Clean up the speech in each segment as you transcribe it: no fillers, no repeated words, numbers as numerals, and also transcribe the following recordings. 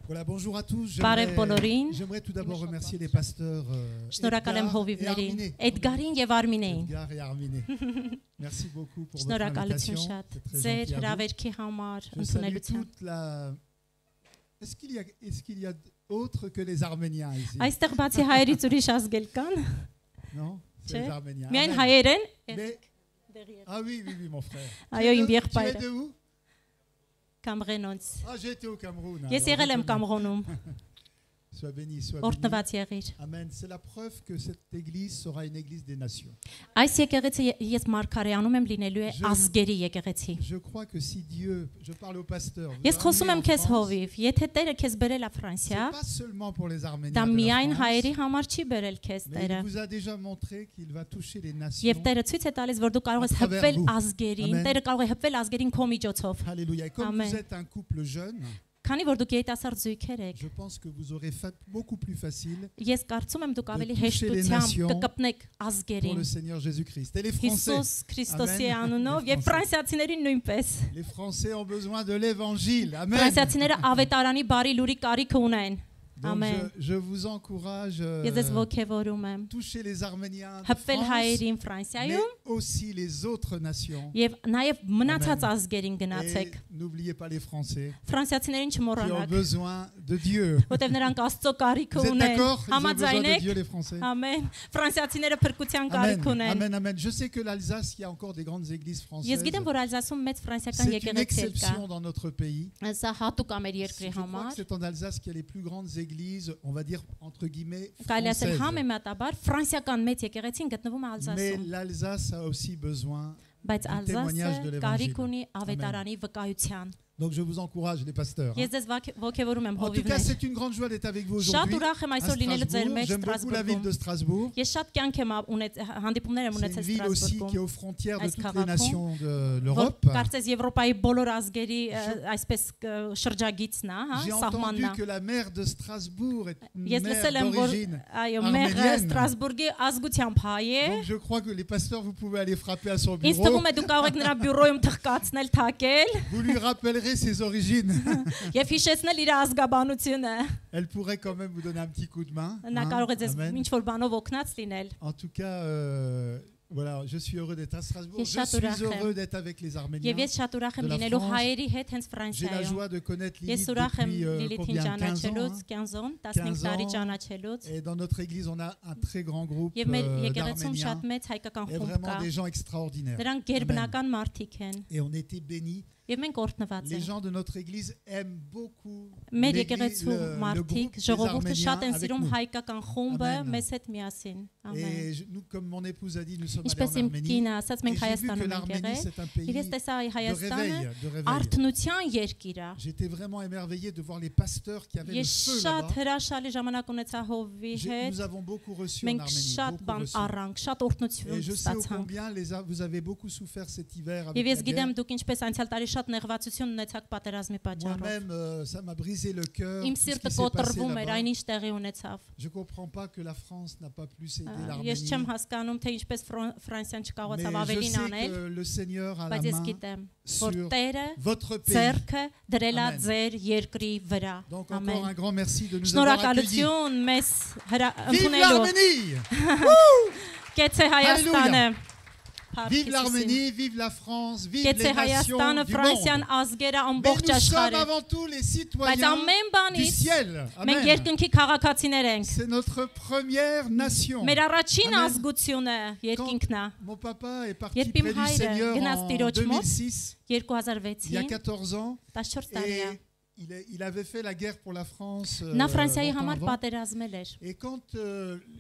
Voilà, bonjour à tous. Բարև բոլորին։ J'aimerais tout d'abord remercier les pasteurs Շնորհակալ եմ հովիվներին, Էդգարին եւ Արմինեին։ Edgar et Arminé. Merci beaucoup pour votre Շնորհակալություն invitation. շատ C'est très ձեր gentil à vous. հրավերքի համար, Je salue ընդունելության։ toute la... Est-ce qu'il y a autre que les Arméniens ici? Այստեղ բացի հայերից ուրիշ ազգեր կան։ Non, c'est les Arméniens. Միայն Amen. հայեր են։ Mais- Ah oui, oui, oui, mon frère. Այո, իմ Tu es եղբայրը de où? Կամղենոնց։ Ah, j'ai été au Cameroun. Ես alors եղել եմ je connais. Կամղոնում, Sois béni, sois béni. օրտնված եղիր։ Amen. C'est la preuve que cette église sera une église des nations. Այս եկեղեցի ես մարգարեանում եմ լինելու է ազգերի եկեղեցի։ Je crois que si Dieu, je parle au pasteur, vous Ես խոսում եմ ramenez en քեզ France, հովիվ, եթե Տերը քեզ բերել է c'est Ֆրանսիա, pas seulement pour les Arméniens դա de la միայն France, հայերի համար չի բերել քեզ mais Տերը։ il vous a déjà montré qu'il va toucher les nations. Եվ Տերը ցույց է տալիս, որ դու կարող ես Ատավեր հպվել vous. ազգերին, Amen. Տերը կարող է հպվել ազգերին քո միջոցով։ Alléluia. Et comme Amen. vous êtes un couple jeune, Քանի որ դուք երիտասարդ զույգեր եք, je pense que vous aurez fait beaucoup plus facile ես կարծում եմ դուք ավելի toucher les հեշտությամբ nations կկպնեք pour ազգերին։ le Seigneur Jésus-Christ. Et les Français, Հիսուս Քրիստոսի Amen. անունով Les եւ Français. ֆրանսիացիներին նույնպես։ les Français ont besoin de l'évangile. Amen. Ֆրանսիացիները ավետարանի բարի լուրի կարիք ունեն։ Donc Amen. je vous encourage Ես ձեզ ողջևորում եմ։ toucher les Arméniens de Հպվել France, հայերին mais Ֆրանսիայում aussi les autres nations. եւ նաեւ մնացած Amen. ազգերին Et գնացեք։ n'oubliez pas les Français Ֆրանսիացիներին qui ont չմոռանաք, besoin de Dieu. որտեղ նրանք Աստծո կարիք Vous êtes ունեն։ d'accord? Ils ont besoin de Համաձայնեք։ Dieu, les Français. Ամեն։ Ֆրանսիացիները փրկության Amen. կարիք ունեն։ Amen, amen. Je sais que l'Alsace, il y a encore des grandes églises Ես françaises. գիտեմ, որ Ալզասում մեծ ֆրանսիական C'est une եկեղեցի կա։ exception dans notre pays. Սա հատուկ է մեր Je երկրի crois que համար։ c'est en Alsace qu'il y a les plus grandes églises, on va dire entre guillemets, Կարելի ասել françaises. համեմատաբար ֆրանսիական մեծ եկեղեցին գտնվում է Mais Ալզասում, l'Alsace a aussi besoin. բայց témoignage de Ալզասը l'évangile. կարիք ունի ավետարանի վկայության։ Donc je vous encourage, les pasteurs. hein. Ես ձեզ ողջևորում եմ En tout cas, հովիվներ։ c'est une grande joie d'être avec vous Շատ aujourd'hui. ուրախ եմ à այսօր լինելու ձեր Strasbourg. մեջ J'aime beaucoup la ville Ստրասբուրգում։ de Strasbourg. Ես շատ կյանք եմ հանդիպումներ եմ C'est ունեցել une ville aussi qui est Ստրասբուրգում, aux frontières de Այս toutes les քաղաքում, nations de որ l'Europe. կարծես Եվրոպայի բոլոր ազգերի այսպես շրջագիծն է, հա, J'ai սահմանն entendu է։ que la mère de Strasbourg est une Ես mère լսել եմ, որ d'origine. այո, մեղը arménienne. Ստրասբուրգի ազգությամբ հայ է։ Donc je crois que les pasteurs, vous pouvez aller frapper à son Ինձ bureau. թվում է դուք կարող եք նրա բյուրոյում թխկացնել, թակել Vous lui rappellerez ses origines. եւ հիշեցնել իր ազգաբանությունը։ Elle pourrait quand même vous donner un petit coup de main. Նա hein. կարող է ձեզ Amen. ինչ որ բանով օգնած լինել։ En tout cas, voilà, je suis heureux d'être à Strasbourg. Ես Je շատ suis ուրախ եմ։ heureux d'être avec les Arméniens. Եվ ես շատ ուրախ եմ de la լինելու France. հայերի հետ hենց J'ai la Ֆրանսիայում։ joie de connaître Ես Lilith ուրախ եմ depuis Լիլիթին combien? 15 ans. ճանաչելուց, hein. 15 օն, 15 15 տարի ans. ճանաչելուց։ Et dans notre église, on a un très grand groupe Եվ մեր եկեղեցում d'Arméniens. շատ մեծ հայկական Et խումբ կա։ vraiment des gens extraordinaires. Նրանք գերբնական մարդիկ են։ Et on était bénis. Եւ մենք օրհնված Les ենք։ gens de notre église aiment beaucoup Մեր l'église, եկեղեցու le մարդիկ, groupe des ժողովուրդը շատ են Arméniens avec սիրում nous. հայկական խումբը Amen. մեզ հետ միասին։ Ամեն։ Et nous, comme mon épouse a dit, nous sommes allés Ինչպես en իմ Arménie. կինը ասաց, Et մենք j'ai vu que Հայաստանում ենք l'Arménie, եղել։ c'est un Եվ pays ես տեսա de Հայաստանը réveil, de réveil. արթնության երկիր է։ J'étais vraiment émerveillé de voir les pasteurs qui avaient le Ես feu շատ là-bas. հրաշալի ժամանակ ունեցա հովվի հետ։ Nous avons beaucoup reçu en Մենք Arménie, շատ beaucoup բան reçu. առանք, շատ Et օրհնություն je sais ô ստացանք։ combien vous avez beaucoup souffert cet hiver avec Եվ la ես գիտեմ guerre. դուք ինչպես անցյալ տարի շատ նեղվածություն ունեցաք պատերազմի պատճառով։ Moi-même, ça m'a brisé le cœur. Իմ tout ce qui սիրտը s'est passé կոտրվում էր, là-bas. այնինչ տեղի ունեցավ։ Je comprends pas que la France n'a pas plus aidé Ես l'Arménie. չեմ հասկանում, թե ինչպես Ֆրանսիան Mais չկարողացավ je ավելին sais անել, que le Seigneur a la բայց ես main գիտեմ, sur որ Տերը votre pays. ձեռքը դրել է Amen. ձեր երկրի վրա։ Donc encore Ամեն։ un grand merci de nous avoir accueillis. Շնորհակալություն մեզ Vive ընդունելու։ l'Arménie! Կեցե Հայաստանը։ Vive l'Arménie, vive la France, vive Կեցե les nations Հայաստանը, du Ֆրանսիան, monde. ազգերը Mais ամբողջ nous sommes աշխարհը։ avant tout les Բայց citoyens ամեն du բանից ciel. մենք Amen. երկնքի քաղաքացիներ ենք։ C'est notre première nation. Մեր առաջին Amen. ազգությունը երկինքն է։ Mon papa est parti Երբ իմ près du հայրը Seigneur գնաց en Տիրոջ մոտ, 2006, il y a 2006-ին 14 ans, 14 տարի է։ et il avait fait la guerre pour la France Նա Ֆրանսիայի longtemps համար avant. պատերազմել էր։ Et quand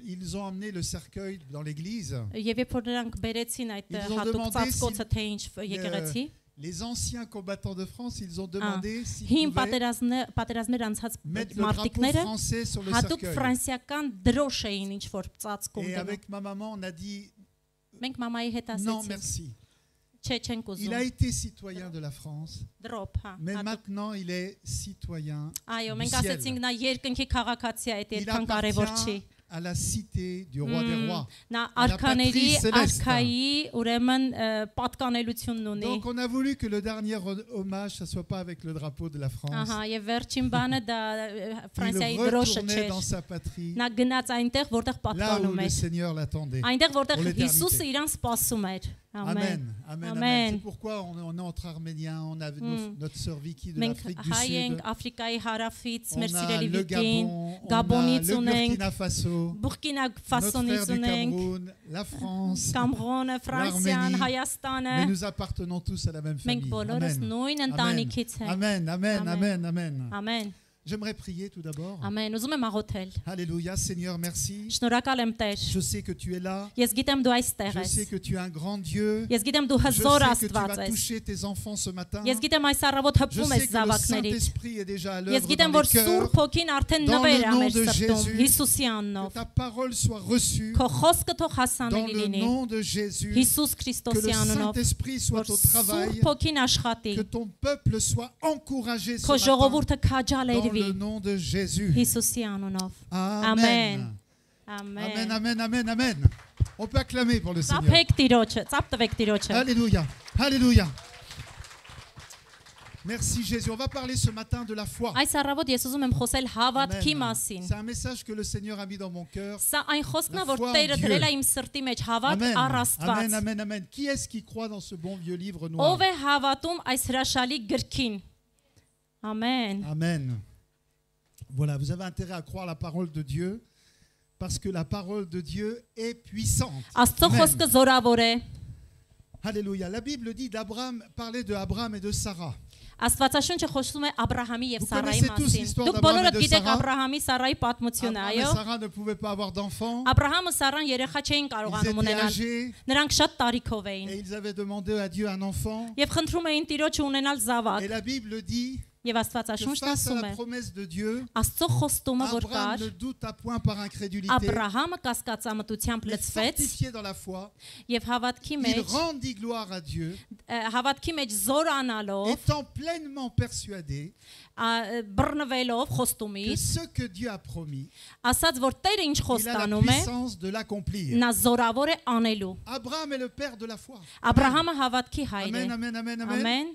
ils ont amené le cercueil dans l'église, Եվ երբ որ նրանք բերեցին այդ Ils ont հատուկ demandé ծածկոցը թե ինչ եկեղեցի, les anciens combattants de France, ils ont demandé s'ils հին pouvaient պատերազմներ անցած mettre le drapeau մարտիկները français sur le հատուկ cercueil. ֆրանսիական դրոշ էին ինչ որ ծածկում Et դնում։ avec ma maman, on a dit Մենք մամայի հետ non, ասեցինք, merci. չէ, չենք Il a ուզում։ été citoyen de la France, Դրոփ, հա։ mais հատուկ։ maintenant il est citoyen. Այո, du մենք ciel. ասեցինք նա երկնքի քաղաքացի է, այդ Il այդքան կարևոր չի։ appartient à la cité du roi des rois. Նա à la արքաների patrie céleste. արքայի ուրեմն պատկանելությունն ունի։ Donc on a voulu que le dernier hommage, ça soit pas avec le drapeau de la France. Ահա, եւ վերջին բանը դա Il Ֆրանսիայի դրոշը retournait չէր։ dans sa patrie, Նա գնաց այնտեղ, որտեղ là où պատկանում le էր։ Seigneur l'attendait. Այնտեղ, որտեղ Pour l'éternité. Հիսուսը իրան սպասում էր։ Ամեն։ Amen, amen, amen. Amen. C'est pourquoi on est entre Arméniens, on a notre sœur Vicky de Մենք l'Afrique du հայ ենք Sud, Աֆրիկայի հարավից, on մեր a սիրելի le Վիկին, Gabon, on a Գաբոնից le ունենք, Burkina Faso, Բուրկինա notre Ֆասոնից frère du ունենք, Cameroun, la France. Կամրոնը, Ֆրանսիան, l'Arménie. Հայաստանը, Mais nous appartenons tous à la même մենք famille. բոլորս Amen. նույն Amen. ընտանիքից ենք։ Amen, amen, Amen. amen, amen. Ամեն։ J'aimerais prier tout d'abord. Ամեն։ Ուզում եմ աղոթել։ Alléluia, Seigneur, merci. Շնորհակալ եմ Տեր։ Je sais que tu es là. Ես գիտեմ դու այստեղ Je ես։ sais que tu es un grand Dieu. Ես գիտեմ դու Je հզոր sais que tu Աստված vas ես։ toucher tes enfants ce matin. Ես գիտեմ այս առավոտ Je հպվում sais ես que le զավակներից։ Saint-Esprit est déjà à Ես l'œuvre գիտեմ dans որ les cœurs. Սուրբ Հոգին արդեն Dans նվեր le է nom մեր de սրտում Jésus. Հիսուսի Que անունով։ ta parole soit reçue Քո խոսքը թող dans հասանելի le լինի nom de Jésus. Հիսուս Que Քրիստոսի le անունով։ Saint-Esprit Որ soit au travail. Սուրբ Հոգին աշխատի։ Que ton peuple soit encouragé ce Քո matin ժողովուրդը dans քաջալերվի le nom de Jésus. Հիսուսի անունով։ Amen. Ամեն։ Amen, amen, amen, amen. On peut acclamer pour le Seigneur. Ծափեք Տիրոջը, ծափ տվեք Տիրոջը։ Alléluia, alléluia. Merci Jésus. On va parler ce matin de la foi. Այս առավոտ ես ուզում եմ խոսել հավատքի Amen. մասին։ C'est un message que le Seigneur a mis dans mon cœur. Սա այն խոսքն է, La որ foi en Տերը Dieu. դրել է իմ սրտի մեջ, հավատ Amen. առ Amen, Աստված։ amen, amen. Qui est-ce qui croit dans ce bon vieux livre noir? Ով է հավատում այս հրաշալի գրքին։ Ամեն։ Amen. Voilà, vous avez intérêt à croire la parole de Dieu parce que la parole de Dieu est puissante. Աստծո Amen. խոսքը զորավոր է։ Alléluia. La Bible dit d'Abraham, parlait de Abraham et de Sarah. Աստվածաշունչը խոսում է Աբ รา համի եւ Vous Սարայի connaissez tous մասին։ l'histoire Դուք d'Abraham բոլորդ et de գիտեք Sarah? Աբ รา համի Սարայի պատմությունը, Abraham et այո։ Sarah ne pouvaient pas avoir d'enfants. Աբ รา համը Սարան երեխա չէին Ils կարողանում étaient ունենալ։ âgés Նրանք շատ տարիքով էին et ils avaient demandé à Dieu un enfant. եւ խնդրում էին Տիրոջը ունենալ Et զավակ։ la Bible dit Եվ que Աստվածաշունչն face à ասում la է. promesse de Dieu, Աստծո խոստումը որ Abraham կար, ne douta point par incrédulité, Աբ รา համը կասկածամտությամբ mais լցվեց fortifié dans la foi, եւ հավատքի il մեջ rendit gloire à Dieu, հավատքի մեջ զորանալով étant pleinement persuadé բռնվելով que խոստումից ce que Dieu a promis, ասաց որ Տերը ինչ il a la խոստանում է puissance de l'accomplir. նա զորավոր է անելու Abraham est le père de la foi. Աբ รา համը հավատքի հայր է Amen, amen, amen, amen. ամեն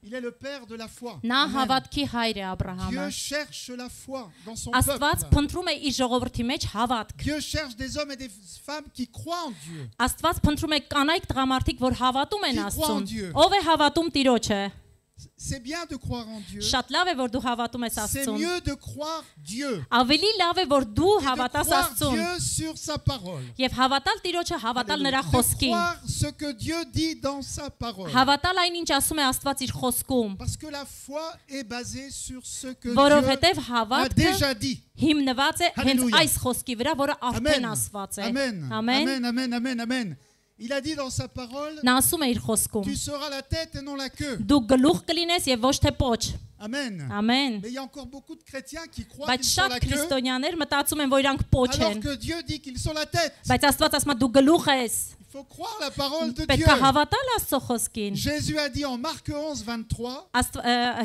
Il est le père de la foi. նա Amen. հավատքի հայր է Աբ รา համը Dieu cherche la foi dans son Աստված peuple. փնտրում է իր ժողովրդի մեջ հավատք Dieu cherche des hommes et des femmes qui croient en Dieu. Աստված փնտրում է կանայք տղամարդիկ որ հավատում են Qui croient en Աստծուն Dieu. ով է հավատում Տիրոջը C'est bien de croire en Dieu. շատ լավ է որ դու հավատում ես C'est Աստծուն mieux de croire Dieu. ավելի լավ է որ դու Et de հավատաս croire Աստծուն Dieu sur sa parole. եւ հավատալ Տիրոջը հավատալ նրա De խոսքին croire ce que Dieu dit dans sa parole. հավատալ այն ինչ ասում է Աստված իր խոսքում Parce que la foi est basée sur ce que Dieu որովհետեւ a հավատքը déjà dit. հիմնված է հենց Alléluia. այս խոսքի վրա, որը արդեն Amen. ասված է։ Amen. Ամեն։ Amen, amen, amen, amen. Il a dit dans sa parole, Նա ասում է իր խոսքում. tu seras la tête et non la queue. Դու գլուխ կլինես եւ ոչ թե պոչ։ Amen. Ամեն։ Mais il y a encore beaucoup de chrétiens qui croient Բայց qu'ils sont շատ la queue, քրիստոնյաներ մտածում են, որ իրանք պոչ alors են։ que Dieu dit qu'ils sont la tête. Բայց Աստված ասում է դու գլուխ ես։ Il faut croire la parole de Պետք Dieu. է հավատալ Աստծո խոսքին։ Jésus a dit en Marc 11, 23,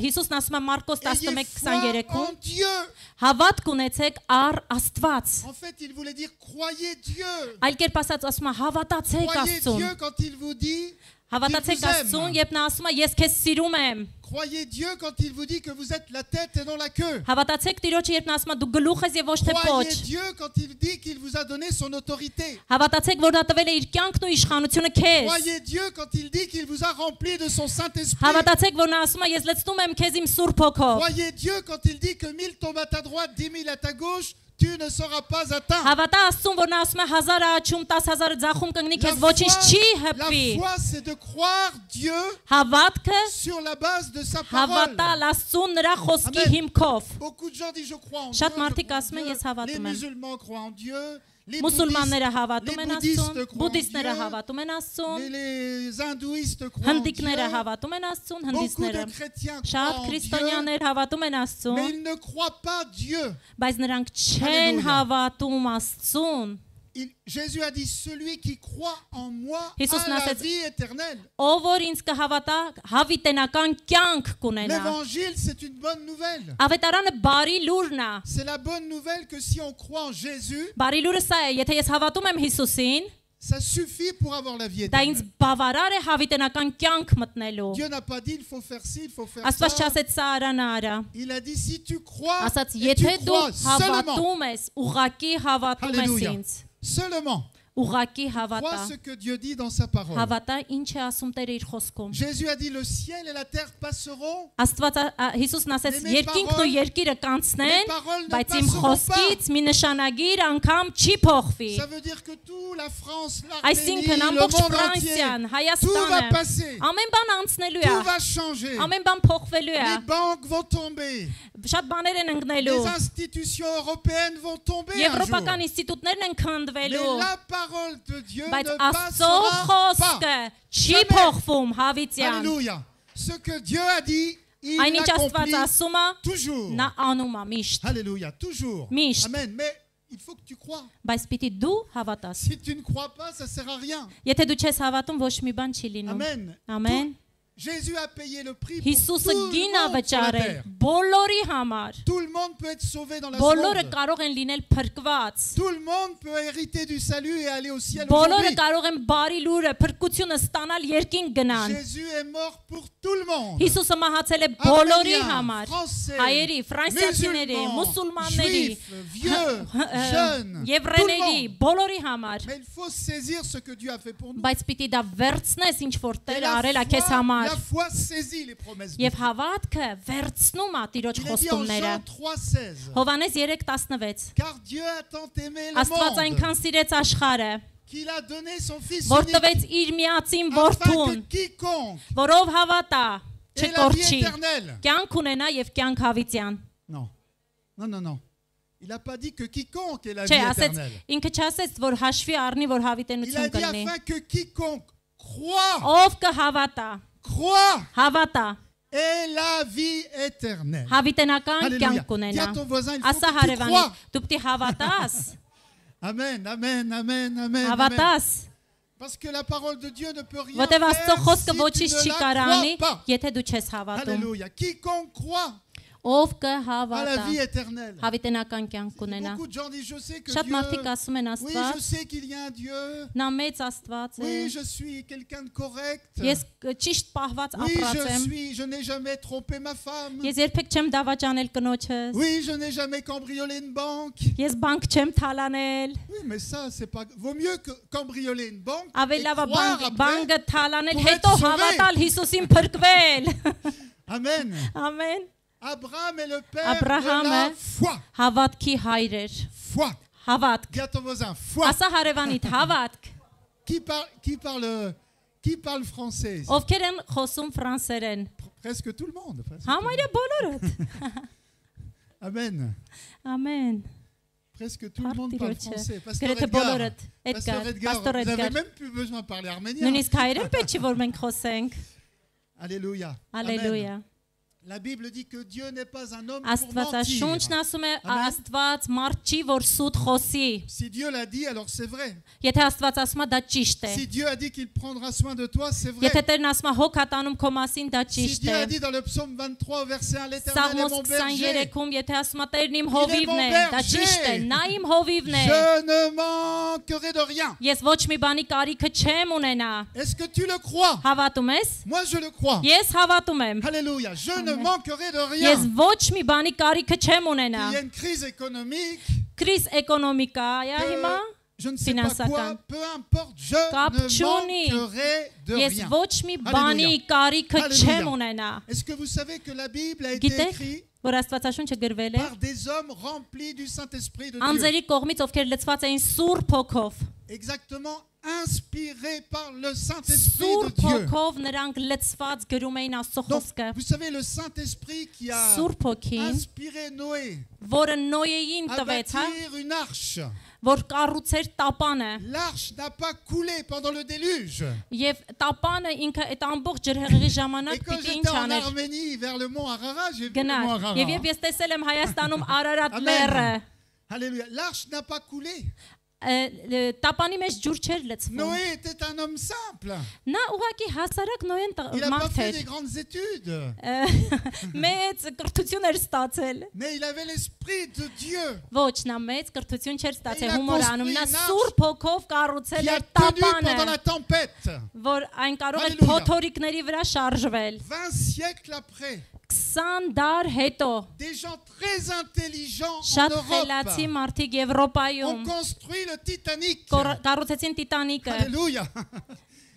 Հիսուսն ասում է Մարկոս ayez foi 11:23-ում. en Dieu. Հավատք ունեցեք առ Աստված։ En fait, il voulait dire croyez Dieu. Այլ կերպ ասած ասում է հավատացեք Croyez Աստծուն։ Dieu quand il vous dit, Հավատացեք Il vous aime. Աստծուն, երբ նա ասում է ես քեզ սիրում եմ։ croyez Dieu quand il vous dit que vous êtes la tête et non la queue. Հավատացեք Տիրոջը, երբ նա ասում է դու գլուխ ես եւ ոչ թե պոչ։ Croyez Dieu quand il dit qu'il vous a donné son autorité. Հավատացեք, որ նա տվել է իր կյանքն ու իշխանությունը քեզ։ Croyez Dieu quand il dit qu'il vous a rempli de son Saint-Esprit. Հավատացեք, որ նա ասում է ես լցնում եմ քեզ իմ Սուրբ Հոգով։ Croyez Dieu quand il dit que 1000 tombent à ta droite, 10 000 à ta gauche, tu ne seras pas atteint. Հավատա Աստծուն, որ նա ասում է 1000-ը աչում, 10,000-ը ձախում կգնի, La քեզ ոչինչ չի la հպվի։ foi, c'est de croire Dieu Հավատքը sur la base de sa parole. հավատալ Աստծուն նրա խոսքի Amen. հիմքով։ Beaucoup de gens disent je crois en Dieu. Շատ je մարդիկ crois en ասում են, Dieu. ես հավատում Les եմ։ musulmans croient en Dieu. Les Մուսուլմանները bouddhistes, հավատում են les Աստծուն, bouddhistes croient en բուդդիստները Dieu. հավատում են Աստծուն, les hindouistes croient en հնդիկները Dieu. հավատում են Աստծուն, Beaucoup հնդիստները։ de chrétiens Շատ croient en Dieu, քրիստոնյաներ հավատում են mais Աստծուն, ils ne croient pas Dieu. բայց նրանք չեն Հալելույա։ հավատում Աստծուն։ Jésus a dit, celui qui croit en moi Հիսուսն a la ասեց, vie éternelle. ով որ ինձ կհավատա, հավիտենական կյանք կունենա։ L'évangile, c'est une bonne nouvelle. Ավետարանը բարի լուրն է։ C'est la bonne nouvelle que si on croit en Jésus, Բարի լուրը սա է, եթե ես հավատում եմ Հիսուսին, ça suffit pour avoir la vie դա ինձ éternelle. բավարար է հավիտենական կյանք մտնելու։ Dieu n'a pas dit, il faut faire ci, il faut faire Աստված ça. չասեց սա արա նա արա։ Il a dit, si tu crois, Ասաց, et tu եթե դու crois seulement, հավատում ես, ուղակի հավատում ես Alléluia. ինձ, seulement, ուղակի crois հավատա։ ce que Dieu dit dans sa parole. Հավատա ինչ է ասում Տերը իր խոսքում։ Jésus a dit, le ciel et la terre passeront, Աստված Հիսուսն ասեց, Mes երկինքն ու paroles- երկիրը mes կանցնեն, paroles ne բայց իմ passeront խոսքից մի նշանագիր անգամ չի փոխվի։ Ça veut dire que toute la France, l'Arménie, Այսինքն le ամբողջ monde entier, Ֆրանսիան, tout va Հայաստանը, passer, ամեն բան անցնելու է, tout va changer. ամեն բան փոխվելու է, Les banques vont tomber, շատ բաներ են ընկնելու, les institutions européennes vont tomber un jour. եվրոպական ինստիտուտներն են Mais քանդվելու, la parole de Dieu բայց ne Աստծո passera pas. խոսքը չի Jamais. փոխվում, հավիտյան։ Alléluia. Ce que Dieu a dit, il Այնինչ Աստված l'accomplit ասում է, toujours. նա անում է միշտ, Alléluia, toujours. Միշտ։ Amen. Mais il faut que tu crois. բայց պիտի դու հավատաս։ Si tu ne crois pas, ça ne sert à rien. Եթե դու չես հավատում, ոչ մի բան չի լինում։ Amen. Ամեն։ Jésus a payé le prix pour Հիսուսը tout le գին է monde sur la վճարել terre. բոլորի համար։ Tout le monde peut être sauvé dans la Բոլորը seconde. կարող են լինել փրկված։ Tout le monde peut hériter du salut et aller au ciel Բոլորը aujourd'hui. կարող են բարի լուրը, փրկությունը ստանալ երկինք գնան։ Jésus est mort pour tout le monde. Հիսուսը մահացել է բոլորի Arméniens, համար։ Français, Հայերի, ֆրանսիացիների, musulmans, մուսուլմանների, juifs, vieux, jeunes, tout le եվրեների, monde. բոլորի համար։ Mais il faut saisir ce que Dieu a fait pour nous. Բայց պիտի դա վերցնես ինչ որ Et Տերը արել է քեզ համար։ la foi saisit les promesses de Եվ Dieu. հավատքը վերցնում է Տիրոջ Il est dit en խոստումները։ Jean 3,16. Հովանես 3:16 Car Dieu a tant aimé le Աստված monde այնքան սիրեց աշխարհը, qu'il a donné son Fils որ unique տվեց իր միածին afin որդուն, que quiconque որով հավատա, ait la vie չկորչի, éternelle. կյանք ունենա եւ կյանք հավիտյան։ Non, non, non, non. Il n'a pas dit que quiconque ait la vie Չէ, ասեց, éternelle. ինքը չասեց, որ հաշվի առնի, որ Il a հավիտենություն dit կլինի։ afin que quiconque croit, Ով կհավատա, հավատա, ait la vie éternelle. հավիտենական Alléluia. կյանք Dis à կունենա։ ton voisin, il faut Ասա que tu հարևանի, crois. դու պիտի հավատաս, Amen, amen, amen, amen. amen. հավատաս, Parce que la parole de Dieu ne peut rien որտեվ Աստծո faire խոսքը si ոչինչ tu չի ne կարող la անի, crois pas. եթե դու չես հավատում։ Alléluia. Quiconque croit Ով à la կհավատա, vie éternelle. հավիտենական կյանք կունենա։ Beaucoup de gens disent, je sais que Շատ մարդիկ Dieu... ասում են Oui, je Աստված, sais qu'il y a un Dieu. նա մեծ Աստված է։ Oui, je suis quelqu'un de correct. Ես ճիշտ պահված Oui, ապրած եմ։ je n'ai jamais trompé ma femme. Ես երբեք չեմ դավաճանել կնոջս։ Oui, je n'ai jamais cambriolé une banque. Ես բանկ չեմ թալանել։ Oui, mais ça, c'est pas... Vaut mieux que cambrioler une banque et Ավելի լավ է croire après. բանկը թալանել, pour հետո être sauvé. հավատալ Հիսուսին փրկվել։ Amen. Ամեն։ Abraham est le père Abraham de la est- foi. Հավատքի հայր էր։ Foi. Հավատք։ Dis à ton voisin, foi. Ասա հարևանիդ հավատք։ Qui parle français ici? Ովքեր են խոսում ֆրանսերեն։ Presque tout le monde. presque tout le monde. Համարյա բոլորդ։ Amen. Ամեն։ Presque tout le monde parle Տիրոջը։ français. Pasteur Գրեթե Edgar, բոլորդ։ Pasteur Էդգար, Edgar, Պաստոր vous n'avez Էդգար։ même plus besoin de parler arménien. Նույնիսկ հայերեն պետք չի որ մենք խոսենք։ Alléluia. Amen. Ալելույա։ La Bible dit que Dieu n'est pas un homme pour Աստվածաշունչն mentir. ասում է Ամեն։ Աստված մարդ չի որ սուտ խոսի։ Si Dieu l'a dit, alors c'est vrai. Եթե Աստված ասում է դա ճիշտ է։ Si Dieu a dit qu'il prendra soin de toi, c'est vrai. Եթե Տերն ասում է հոգ հատանում քո մասին դա Si ճիշտ Dieu է։ a dit dans le psaume 23, verset 1, l'Éternel est Սաղմոս mon berger, 23-ում եթե ասում է Տերն իմ հովիվն է, mon դա ճիշտ է։ berger. Նա իմ հովիվն է։ je ne manquerai de rien. Ես ոչ մի բանի կարիքը չեմ ունենա։ Est-ce que tu le crois? Հավատում ես։ Moi, je le crois. Ես հավատում եմ։ Alléluia. Je ne manquerai de rien. Ես ոչ մի բանի կարիքը չեմ ունենա։ Il y a une crise économique. Կրիզ էկոնոմիկա է que հիմա։ je ne sais pas quoi, Finansakan. peu importe, je Կապ ne չունի։ manquerai de Ես rien. ոչ մի բանի Alléluia. կարիքը Alléluia. չեմ ունենա։ Est-ce que vous savez que la Bible a été Գիտեք, écrite որ Աստվածաշունչը գրվել է par des hommes remplis du Saint-Esprit de Dieu? անձերի կողմից, ովքեր լցված էին Սուրբ Հոգով։ Exactement, inspirés par le Saint-Esprit de Սուրբ Dieu. Հոգով նրանք լցված գրում էին Աստծո Donc, խոսքը։ vous savez, le Saint-Esprit qui a Սուրբ Հոգին, inspiré Noé որը Նոյեին à տվեց, հա, bâtir une arche. որ կառուցեր տապանը, L'arche n'a pas coulé pendant le déluge. եւ տապանը ինքը այդ ամբողջ ջրհեղեղի Et ժամանակ quand պիտի j'étais ինչ en աներ։ Arménie, vers le mont Ararat, j'ai vu le mont Գնար։ Ararat. Եվ երբ ես տեսել եմ Հայաստանում Արարատ Amen. լեռը, Alléluia. L'arche n'a pas coulé. տապանի մեջ ջուր չէր լցվում։ Noé était un homme simple. Նա ուղղակի հասարակ Նոյեն Il n'a pas մարդ fait էր։ des grandes études. Մեծ կրթություն էր ստացել։ Mais il avait l'esprit de Dieu Ոչ, նա մեծ կրթություն չէր ստացել, Il a հումոր անում, նա construit une Սուրբ հոգով կառուցել qui a էր tenu տապանը, pendant la tempête. որ այն կարող էր Հալելույա։ փոթորիկների վրա շարժվել։ 20 siècles après, 20 դար հետո des gens très intelligents en շատ Europe խելացի մարդիկ ont Եվրոպայում construit le Titanic. կառուցեցին Տիտանիկը։ Alléluia.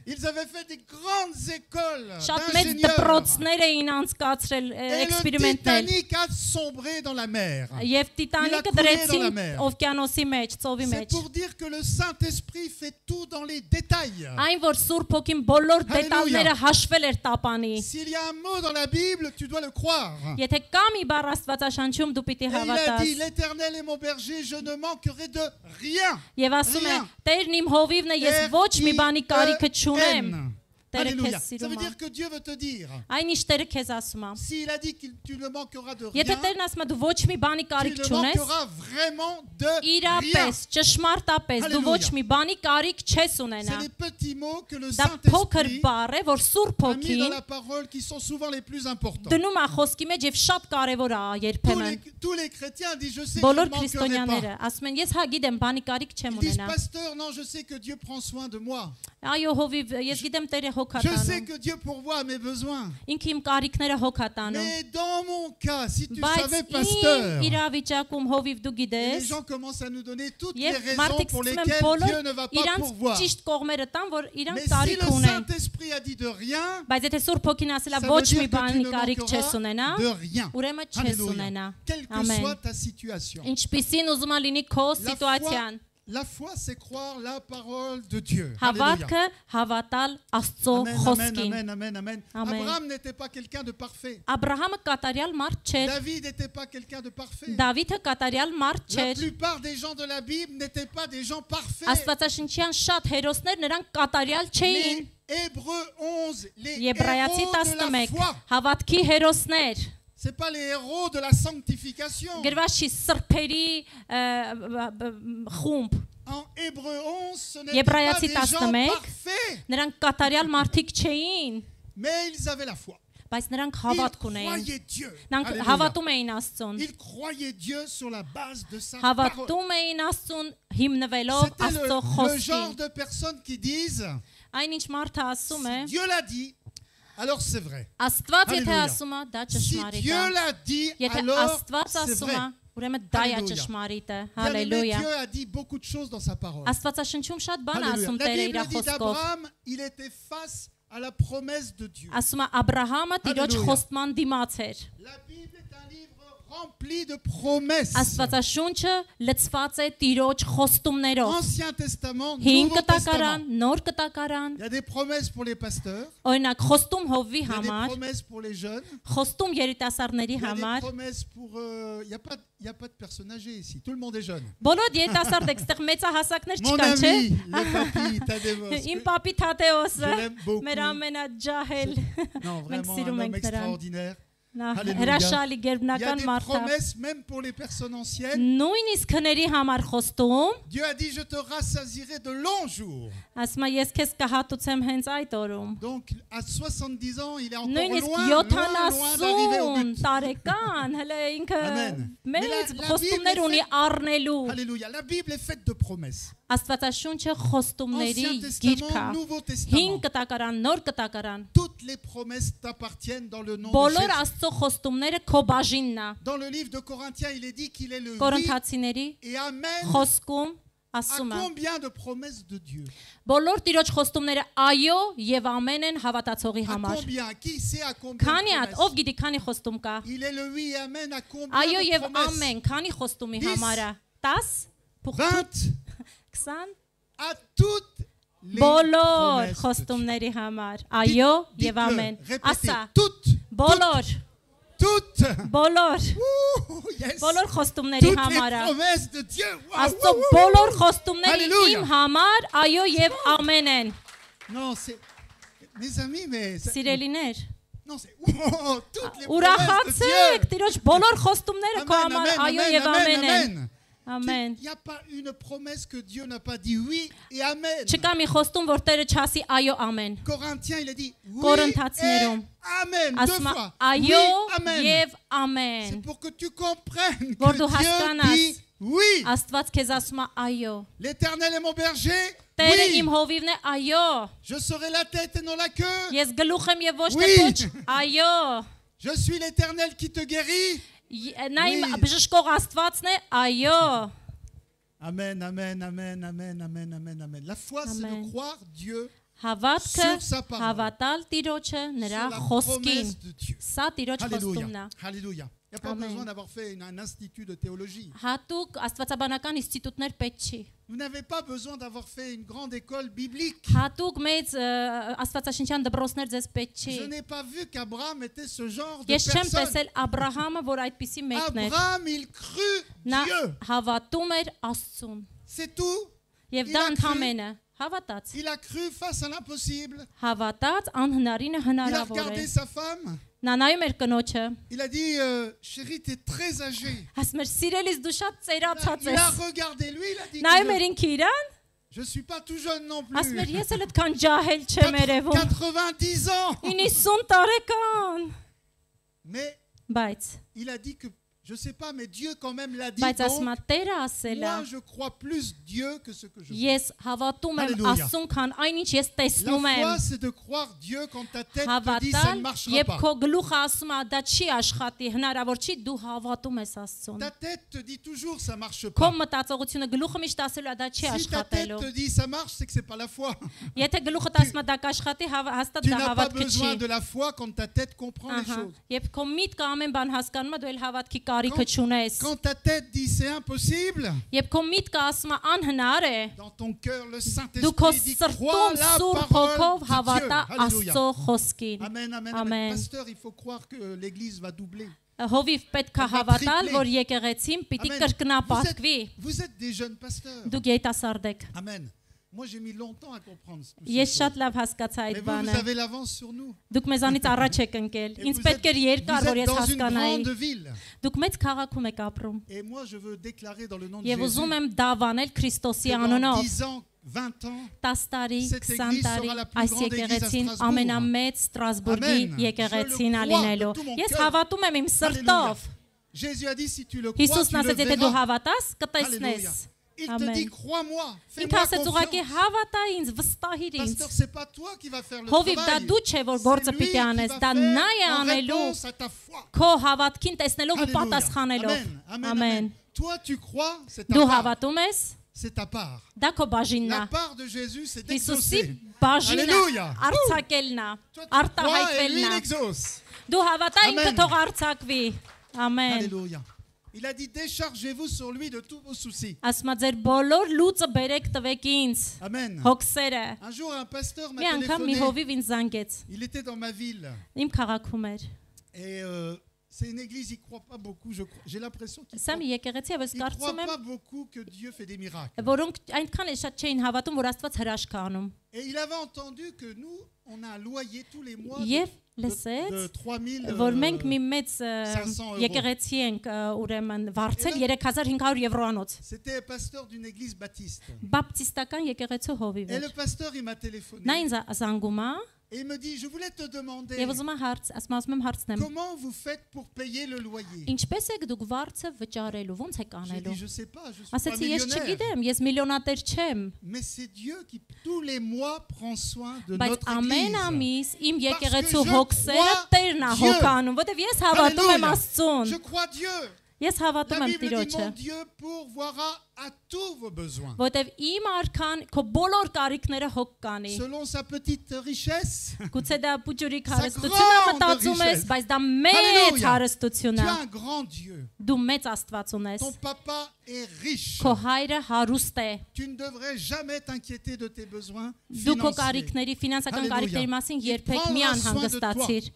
Ils avaient fait des grandes écoles Շատ մեծ d'ingénieurs. դպրոցներ էին անցկացրել Et le էքսպերիմենտներ։ Titanic a sombré dans la mer. Եվ Տիտանիկը coulé dans la դրեցին mer. օվկիանոսի մեջ, ծովի C'est մեջ։ pour dire que le Saint-Esprit fait tout dans les détails. Այն որ Սուրբ Հոգին բոլոր Հալելույա։ դետալները հաշվել էր տապանի։ S'il y a un mot dans la Bible, tu dois le croire. Եթե կա մի բառ Աստվածաշնչում դու պիտի Et il a հավատաս։ dit, l'Éternel est mon berger, je ne manquerai de rien. Եվ ասում է, Rien. Տերն իմ հովիվն է, ես ոչ մի բանի կարիքը չունեմ։ R-I-E-N. Տերը Alléluia. քեզ Ça veut սիրում է։ dire que Dieu veut te dire, Այն ինչ Տերը քեզ ասում է։ s'il a dit que tu ne manqueras de Եթե rien, Տերն ասում է դու ոչ մի բանի կարիք tu ne չունես, manqueras vraiment de rien. իրապես, ճշմարտապես դու ոչ Հալելույա։ մի բանի կարիք չես ունենա։ C'est les petits mots que le Դա փոքր Saint-Esprit բառ է, որ Սուրբ a mis dans Հոգին la parole qui sont souvent les plus importants. դնում է խոսքի մեջ եւ շատ կարեւոր է երբեմն։ Tous les chrétiens disent, je sais que je Բոլոր ne manquerai քրիստոնյաները pas. ասում են, ես հա գիտեմ, բանի կարիք չեմ Ils disent, ունենա։ pasteur, non, je sais que Dieu prend soin de moi. Այո, հովիվ, ես գիտեմ Տերը հոգ Je sais տանում։ que Dieu pourvoit à mes besoins. Ինքը իմ կարիքները հոգ տանում։ Mais dans mon cas, si tu Բայց savais, իմ pasteur, իրավիճակում հովիվ դու et les գիտես, gens commencent à nous donner toutes les եւ raisons մարդիկ pour սկսում են lesquelles բոլոր Dieu ne va pas իրանց pourvoir. ճիշտ կողմերը տան, որ Mais իրանք si կարիք le ունեն։ Saint-Esprit a dit de rien, Բայց եթե Սուրբ Հոգին ասել է ça ոչ veut մի dire que tu բանի ne կարիք չես manqueras ունենա, de rien. ուրեմն չես Alléluia. ունենա։ Quelle que Amen. soit ta situation. Ինչպիսին ուզում է լինի քո սիտուացիան։ La foi, c'est croire la parole de Dieu. Alléluia. Հավատքը հավատալ Աստծո Amen, amen, խոսքին։ amen, amen, amen. Amen. Abraham n'était pas quelqu'un de parfait. Աբրահամը կատարյալ մարդ չէր։ David n'était pas quelqu'un de parfait. Դավիթը կատարյալ մարդ La չէր։ plupart des gens de la Bible n'étaient pas des gens parfaits. Աստվածաշնչյան շատ հերոսներ նրանք կատարյալ չէին։ Les Hébreux 11, les Եբրայացի héros de la 11 foi. հավատքի հերոսներ։ C'est pas les héros de la sanctification. Գրված չի սրբերի խումբ։ En Hébreux 11, ce n'étaient pas Եբրայացի des gens 11 parfaits, նրանք կատարյալ մարդիկ չէին, mais ils avaient la foi. բայց նրանք Ils հավատք ունեին։ croyaient Dieu. Նրանք Alléluia. հավատում էին Աստծուն։ Ils croyaient Dieu sur la base de sa parole. Հավատում էին Աստծուն հիմնվելով C'était Աստծո le genre խոսքին։ de personnes qui disent, Այնինչ մարդը ասում է, si Dieu l'a dit, alors c'est vrai. Աստված եթե Alléluia. ասում է, դա Si ճշմարիտ Dieu է։ l'a dit, Եթե alors Աստված c'est ասում vrai. է, ուրեմն դա է Alléluia. ճշմարիտը։ Bien-aimé, Հալելույա։ Dieu a dit beaucoup de choses dans sa parole. Աստվածաշնչում շատ բան Alléluia. ասում La Տերը իր Bible dit խոսքով։ d'Abraham, il était face à la promesse de Dieu. Ասում է Աբրահամը Տիրոջ Հալելույա. խոստման դիմաց էր։ La Bible est un livre rempli de promesses. Աստվածաշունչը լցված է Տիրոջ խոստումներով։ Ancien Testament, Հին Nouveau կտակարան, Testament. նոր կտակարան, Il y a des promesses pour les pasteurs, օրինակ խոստում հովվի il y a des համար, promesses pour les jeunes, խոստում երիտասարդների il y a des համար։ promesses pour... il y a pas de personnes âgées ici, tout le monde est jeune. Բոլոր երիտասարդ եք, մեծահասակներ Mon չկան, չէ։ ami, le papy Tadevos. Իմ papi Թադեոսը, Je l'aime beaucoup. մեր ամենաջահել, Non, Մենք vraiment un սիրում homme ենք նրան։ extraordinaire. նա Hallelujah. հրաշալի Il y a գերբնական des մարդ է։ promesses même pour les personnes anciennes. Նույնիսկ քների համար խոստում, Dieu a dit, je te rassasierai de longs jours. ասում է ես քեզ կհատուցեմ hենց այդ օրում։ Donc, à 70 ans, il est encore Նույնիսկ loin d'arriver au 70 but. տարեկան, հələ ինքը Amen. մեծ La խոստումներ Bible ունի est առնելու։ Alléluia. La Bible est faite de promesses. Աստվածաշունչը խոստումների Ancien գիրք Testament, է։ Nouveau Հին Testament. կտակարան, նոր կտակարան։ Toutes les promesses t'appartiennent dans le nom de Բոլոր Jésus. Աստծո խոստումները քո բաժինն է։ Dans le livre de Corinthiens, il est dit qu'il est le oui Կորինթացիների et amen խոսքում à ասում է։ combien de promesses de Dieu? Բոլոր Տիրոջ խոստումները այո եւ ամեն են հավատացողի À համար։ combien? Qui sait à combien Քանի de հատ, promesses? ով գիտի քանի խոստում կա։ Il est le oui et amen à combien Այո de եւ promesses? ամեն, քանի խոստումի 10, համար է։ 10, 20 20 à toutes les բոլոր promesses de Dieu. խոստումների համար։ Այո եւ Dites-le, ամեն։ répétez, Ասա, toutes, բոլոր, toutes, բոլոր, Ouh, yes. բոլոր խոստումների Toutes համար les է։ promesses de Dieu. Waouh, Աստծո ouh, ouh, բոլոր ouh. խոստումները Alléluia. իմ համար այո եւ ամեն են։ Non, c'est mes amis, mais Սիրելիներ, non, c'est oh, toutes les promesses de ուրախացեք, Dieu. Տիրոջ բոլոր խոստումները քո Amen, համար amen, այո amen, եւ amen, ամեն են։ amen. Amen. Il n'y a pas une promesse que Dieu n'a pas dit oui et amen. Չկա մի խոստում, որ Տերը չասի այո, ամեն։ Corinthiens, il a dit oui et Կորինթացիներում amen. Deux ասում է fois. այո Oui, amen. եւ C'est ամեն։ pour que tu comprennes Որ que դու Dieu հասկանաս, dit oui. Աստված քեզ ասում է այո։ L'Éternel est mon berger. Տերը Oui. իմ հովիվն է, այո։ Je serai la tête et non la queue. Ես գլուխ եմ եւ ոչ թե Oui. ոչ, այո։ Je suis l'Éternel qui te guérit. Նա իմ Oui. բժշկող Աստվածն է, այո։ Amen, amen, amen, amen, amen, amen, amen. La foi, c'est Amen. de croire Dieu Հավատքը Sur sa parole. հավատալ Տիրոջը նրա sur la խոսքին։ promesse de Dieu. Սա Տիրոջ խոստումն Alléluia. է։ Alléluia. Il n'y a pas Amen. besoin d'avoir fait un institut de théologie. Հատուկ աստվածաբանական ինստիտուտներ պետք չի։ Vous n'avez pas besoin d'avoir fait une grande école biblique. Հատուկ մեծ աստվածաշնչյան դպրոցներ ձեզ պետք չի։ Je n'ai pas vu qu'Abraham était ce genre de Ես չեմ personne. տեսել Աբրահամը, որ այդպիսի մեկն էր։ Abraham, il crut Նա Dieu. հավատում էր Աստծուն։ C'est tout. Եվ Il դա a cru. ընդհանրը հավատաց։ Il a cru face à l'impossible. Հավատաց անհնարինը Il a հնարավոր է։ regardé sa femme. Նա նայում էր կնոջը։ Il a dit, chérie, tu es très âgée. Ասում էր սիրելիս դու շատ ծերացած Il a ես։ regardé lui, il a dit, Նայում էր que ինքը իրան, je ne suis pas tout jeune non plus. ասում էր ես էլ այդքան ջահել չեմ երևում։ 90 ans. 90 տարեկան։ Mais Բայց il a dit que, je ne sais pas, mais Dieu quand même l'a dit. բայց ասում Donc, է Տերը ասել է, moi, je crois plus Dieu que ce que je vois. ես հավատում եմ Alléluia. Աստծուն, քան այնինչ ես La տեսնում եմ։ foi, c'est de croire Dieu quand ta tête te dit ça Հավատալ, ne marchera երբ pas. քո գլուխը ասում է դա չի աշխատի, հնարավոր չի, դու հավատում ես Աստծուն։ Ta tête te dit toujours ça marche Քո pas. մտածողությունը գլուխը միշտ ասելու է դա չի Si ta tête աշխատելու։ te dit ça marche, c'est que c'est pas la foi. Եթե գլուխը ասում է դա կաշխատի, հաստատ Tu դա n'as pas հավատքը չի։ besoin de la foi quand ta tête comprend les Ահա, choses. երբ քո միտքը ամեն բան հասկանում է, դու էլ հավատքի կարիքը չունես։ Quand ta tête dit c'est impossible, Երբ քո միտքը ասում է անհնար է, dans ton cœur, le դու քո Saint-Esprit dit crois սրտում la սուրբ parole հոգով de հավատա Dieu. Alléluia. Աստծո խոսքին։ Amen, amen, Amen. amen. Pasteur, il faut croire que l'Église va doubler. Հովիվ պետք է Ա, հավատալ, triplé. որ եկեղեցին պիտի Amen. կրկնապատկվի։ Vous êtes des jeunes pasteurs. Դուք երիտասարդ եք։ Amen. Moi, j'ai mis longtemps à comprendre tout Ես ça. շատ լավ հասկացա Mais այդ vous, բանը։ vous avez l'avance sur nous. Դուք մեզանից առաջ եք ընկել։ Et Ինձ vous պետք էր êtes, երկար, vous որ êtes ես dans une հասկանայի։ grande ville. Դուք մեծ քաղաքում եք ապրում։ Et moi, je veux déclarer dans le nom de Եվ Jésus ուզում եմ դավանել Քրիստոսի que dans անունով 10 ans, 20 ans, 10 տարի, Cette 20 église տարի sera la plus այս grande église à եկեղեցին Strasbourg. ամենամեծ Ստրասբուրգի Amen. եկեղեցին Je le ալինելու։ crois de tout mon Ես cœur. հավատում եմ իմ Alléluia. սրտով։ Jésus a dit si tu le crois, Հիսուսն tu le ասաց, եթե դու verras. հավատաս, Alléluia. կտեսնես։ Il te Amen. dit crois-moi, Ինքը fais-moi ասաց ուղղակի confiance. հավատա ինձ, վստահիր ինձ։ Pasteur, c'est pas toi qui va faire le Հովիվ դա travail. դու չէ որ C'est գործը lui պիտի qui անես, va դա faire նա է en անելու réponse à ta foi. քո հավատքին տեսնելով ու Alléluia. պատասխանելով։ Amen. Amen. Amen։ Amen. Toi, tu crois, c'est ta Դու part. հավատում ես, C'est ta part. դա քո բաժինն La է։ part de Jésus, c'est Հիսուսի d'exaucer. բաժինը Alléluia. արցակելն է, Toi, tu crois et արտահայտվելն lui, il է։ exauce. Դու հավատա ինքը Amen. թող արցակվի։ Ամեն։ Alléluia. Il a dit déchargez-vous sur lui de tous vos soucis. Ասում է ձեր բոլոր լուծը բերեք տվեք ինձ։ Amen. Հոգսերը։ Un jour, un pasteur m'a Մի անգամ մի téléphoné. հովիվ ինձ զանգեց։ Il était dans ma ville. Իմ քաղաքում էր։ Et c'est une église, il ne croit pas beaucoup. J'ai l'impression qu'il Սա ne մի եկեղեցի է, ես croit կարծում pas եմ, beaucoup que Dieu fait des miracles. որոնք այնքան էլ շատ չէին հավատում, որ Աստված հրաշք է անում։ Et il avait entendu que nous, on a un loyer tous les mois Եվ de լսեց, 3000 որ մենք մի մեծ 500 եկեղեցի ենք ուրեմն վարձել 3500 եվրոանոց։ C'était un pasteur d'une église baptiste. Բապտիստական եկեղեցու հովիվ Et էր։ le pasteur, il m'a téléphoné. Նա ինձ զանգում է Et il me dit, je voulais te demander, եւ ուզում է հարց, ասում եմ հարցնեմ։ comment vous faites pour payer le loyer? Ինչպես եք դուք վարձը վճարելու, ոնց եք J'ai անելու։ dit, je sais pas, je suis pas Ասացի ես millionnaire. չգիտեմ, ես միլիոնատեր չեմ, Mais c'est Dieu qui, tous les mois, prend soin de բայց notre ամեն église. ամիս իմ Parce եկեղեցու que je հոգսերը crois Տերն է Dieu. հոգանում, որտեվ ես հավատում եմ Alléluia. Աստծուն։ Je crois Dieu. Ես հավատում La եմ Bible dit, Տիրոջը, mon Dieu pourvoira à tous vos besoins. որտեվ իմ արքան քո բոլոր կարիքները հոգ կանի։ Selon sa petite richesse, Գուցե դա փուճուրիկ Sa հարստություն է grande մտածում ես, richesse. բայց դա մեծ Alléluia. հարստություն tu է։ as un grand Dieu. Դու մեծ Աստված ունես։ Ton papa est riche. Քո հայրը հարուստ է։ Tu ne devrais jamais t'inquiéter de tes besoins Դու քո financiers. կարիքների, ֆինանսական Alléluia. կարիքների մասին Il երբեք մի prendra soin de անհանգստացիր։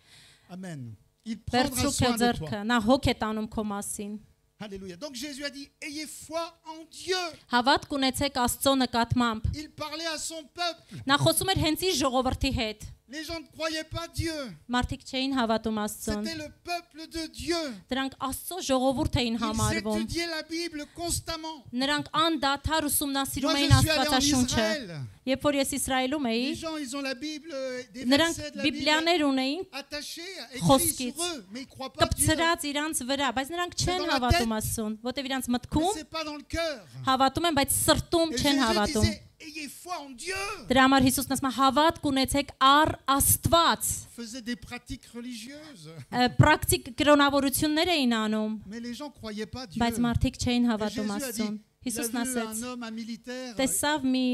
Amen. Il prendra Վերցրու քո soin de toi. ձեռքը, նա հոգ է տանում քո մասին։ Alléluia. Donc Jésus a dit, ayez foi en Dieu. Հավատք ունեցեք Աստծո նկատմամբ։ Il parlait à son peuple. Նա խոսում էր հենց իր ժողովրդի հետ։ Les gens ne croyaient pas Dieu. Մարդիկ չէին հավատում Աստծուն։ C'était le peuple de Dieu. Դրանք Աստծո ժողովուրդ էին Ils համարվում։ étudiaient la Bible constamment. Նրանք անդադար ուսումնասիրում Moi, էին je suis allé en Աստվածաշունչը։ Israël. Երբ որ ես Իսրայելում էի, Les gens, ils ont la Bible, des նրանք versets de la Bible բիբլիաներ ունեին attachés, écrits խոսքից, sur eux, mais ils ne croient pas Dieu. կպցրած իրանց վրա, բայց նրանք չեն dans la հավատում tête. Աստծուն, որտեվ իրանց Mais մտքում c'est pas dans le cœur. հավատում են, բայց սրտում Et չեն Jésus հավատում։ disait, ayez foi en Dieu. Դրա համար Հիսուսն ասում է հավատք ունեցեք առ Աստված։ Faisait des pratiques religieuses. Պրակտիկ կրոնավորություններ էին անում, Mais les gens ne croyaient pas Dieu. բայց մարդիկ չէին Et հավատում Jésus a Աստծուն։ dit, il a Հիսուսն vu ասեց. un homme, un militaire. Տեսավ մի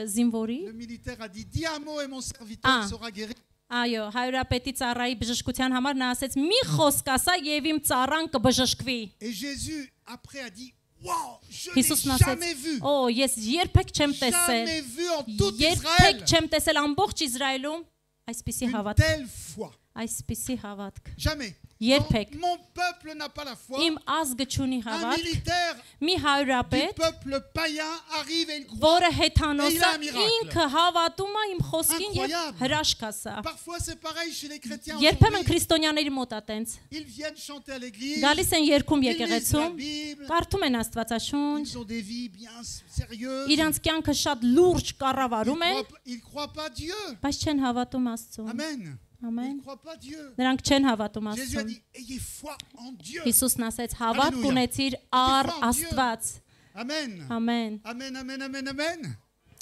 զինվորի, Le militaire a dit, dis un mot et mon serviteur sera guéri. այո, հայրապետի ծառայի բժշկության համար նա ասեց՝ մի խոսք ասա եւ իմ ծառան կբժշկվի։ Et Jésus, après, a dit, wow, je Հիսուսն n'ai ասեց. jamais vu. Օ, ես երբեք չեմ տեսել։ Jamais vu en tout Երբեք Israël չեմ տեսել ամբողջ Իսրայելում այսպիսի une հավատք, telle foi. այսպիսի հավատք։ Jamais. Երբեք Mon peuple n'a pas la foi. իմ ազգը չունի Un հավատք, militaire մի du հայրապետ, peuple païen arrive et il croit. որը հեթանոս Et il a է, un miracle. ինքը հավատում է իմ խոսքին եւ Incroyable. հրաշք ասա։ Parfois, c'est pareil chez les chrétiens. Երբեմն aujourd'hui. քրիստոնյաների մոտ է տենց։ Ils viennent chanter à l'église. Գալիս են երկում Ils lisent la եկեղեցում, Bible. կարդում են Աստվածաշունչ, Ils ont des vies bien sérieuses. իրանց կյանքը շատ լուրջ Ils կառավարում են, ne croient pas Dieu. բայց չեն հավատում Աստծուն։ Amen. Ils Ամեն։ ne croient pas Dieu. Նրանք չեն հավատում Jésus a Աստծուն։ dit, ayez foi en Dieu. Հիսուսն ասեց հավատք Alleluia. ունեցիր առ Ayez foi en Dieu. Աստված։ Amen. Ամեն։ Amen, amen, amen, amen.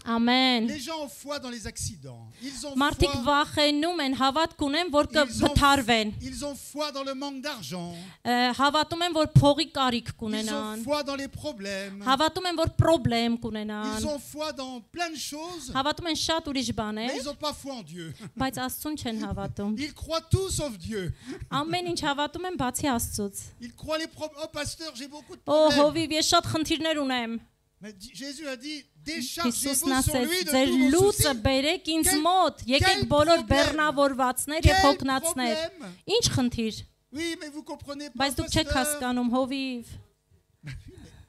Ամեն։ Les gens ont foi dans les accidents. Ils ont Մարդիկ foi. վախենում են, հավատք ունեն, որ կվթարվեն։ Ils ont foi dans le manque d'argent. Հավատում են, որ փողի կարիք Ils կունենան։ ont foi dans les problèmes. Հավատում են, որ խնդրեմ Ils կունենան։ ont foi dans plein de choses, Հավատում են շատ ուրիշ mais բաներ, ils n'ont pas foi en Dieu. բայց Աստծուն չեն հավատում։ Ils croient tout sauf Dieu. Ամեն ինչ հավատում են bացի Աստծուց։ Ils croient les problèmes. Oh, pasteur, j'ai beaucoup de Օ, problèmes. հովիվ, ես շատ խնդիրներ ունեմ։ Mais Jésus a dit, Հիսուսն déchargez-vous sur ասեց, lui de ձեր tous vos լուծը soucis. բերեք ինձ Quel- մոտ, եկեք quel բոլոր problème? բեռնավորվածներ եւ Quel հոգնածներ։ problème? Ինչ խնդիր։ Oui, mais vous comprenez pas, Բայց դուք չեք pasteur. հասկանում, հովիվ։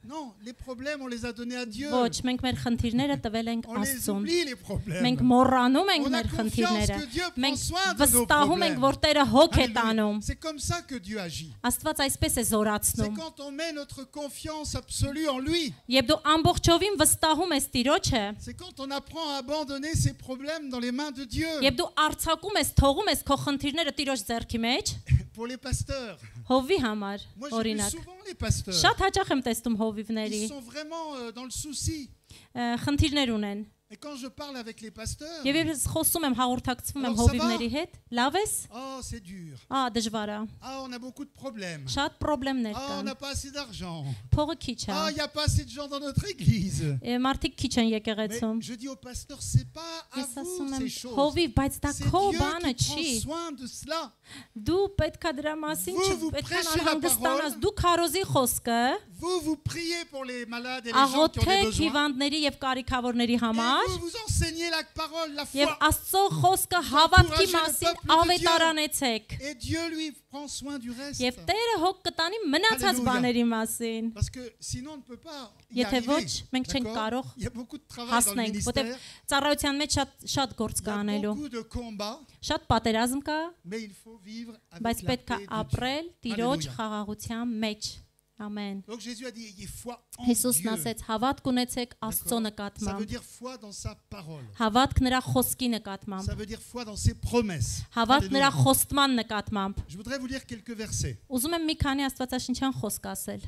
Non, les problèmes, on les a donnés à Dieu. Ոչ, մենք մեր խնդիրները տվել ենք On les Աստծուն։ oublie, les problèmes. Մենք մոռանում ենք On a մեր confiance խնդիրները։ que Dieu prend Մենք soin de nos վստահում ենք, problèmes. որ Տերը հոգ է Alléluia. տանում։ C'est comme ça que Dieu agit. Աստված այսպես է C'est զորացնում։ quand on met notre confiance absolue en lui. Երբ դու ամբողջովին վստահում ես Տիրոջը, C'est quand on apprend à abandonner ses problèmes dans les mains de Dieu. երբ դու արցակում ես, թողում ես քո խնդիրները Տիրոջ ձեռքի մեջ, Pour les pasteurs. հովի համար, Moi, j'ai vu օրինակ։ souvent les pasteurs. Շատ հաճախ եմ տեսնում հովիվների, Ils sont vraiment dans le souci. խնդիրներ ունեն։ Et quand je parle avec les pasteurs, Եվ ես խոսում եմ, հաղորդակցվում եմ Alors, ça va? հովիվների հետ, լավ ես։ oh, c'est dur. Դժվար է։ Ah, on a beaucoup de problèmes. Շատ խնդիրներ Ah, on կան։ n'a pas assez d'argent. Փողը քիչ Ah, է։ il n'y a pas assez de gens dans notre église. Մարդիկ քիչ են Mais եկեղեցում։ je dis aux pasteurs, c'est pas à Ես vous ասում եմ, ces choses. հովիվ, բայց դա C'est քո Dieu բանը qui չի։ prend soin de cela. Դու պետքա դրա մասին Vous չպետք է prêchez la անհանգստանաս։ parole. Դու քարոզի խոսքը Vous priez pour les malades et les gens qui ont des աղոթեք besoins. հիվանդների եւ կարիքավորների Et համար vous vous enseignez la parole, la եւ foi. Աստծո խոսքը հավատքի encouragez le մասին peuple de ավետարանեցեք։ Et Dieu lui prend soin du reste. Եվ Տերը հոգ կտանի մնացած Alléluia. բաների մասին։ Parce que sinon on ne peut pas y Եթե arriver. ոչ, մենք չենք D'accord? կարող Il y a beaucoup de travail dans le հասնենք, որտեղ ministère. ծառայության մեջ շատ գործ Il y կա a անելու։ beaucoup de combats, Շատ պատերազմ կա, mais il faut vivre avec բայց la պետք է paix de ապրել Dieu. Տիրոջ Alléluia. խաղաղության մեջ։ Ամեն։ Donc Jésus a dit, ayez foi en Հիսուսն Dieu. ասեց, հավատք ունեցեք Աստծո Ça veut նկատմամբ։ dire foi dans sa parole. Հավատք նրա խոսքի նկատմամբ։ Ça veut dire foi dans ses promesses. Հավատք նրա Alléluia. խոստման նկատմամբ։ Je voudrais vous lire quelques versets. Ուզում եմ մի քանի աստվածաշնչյան խոսք ասել։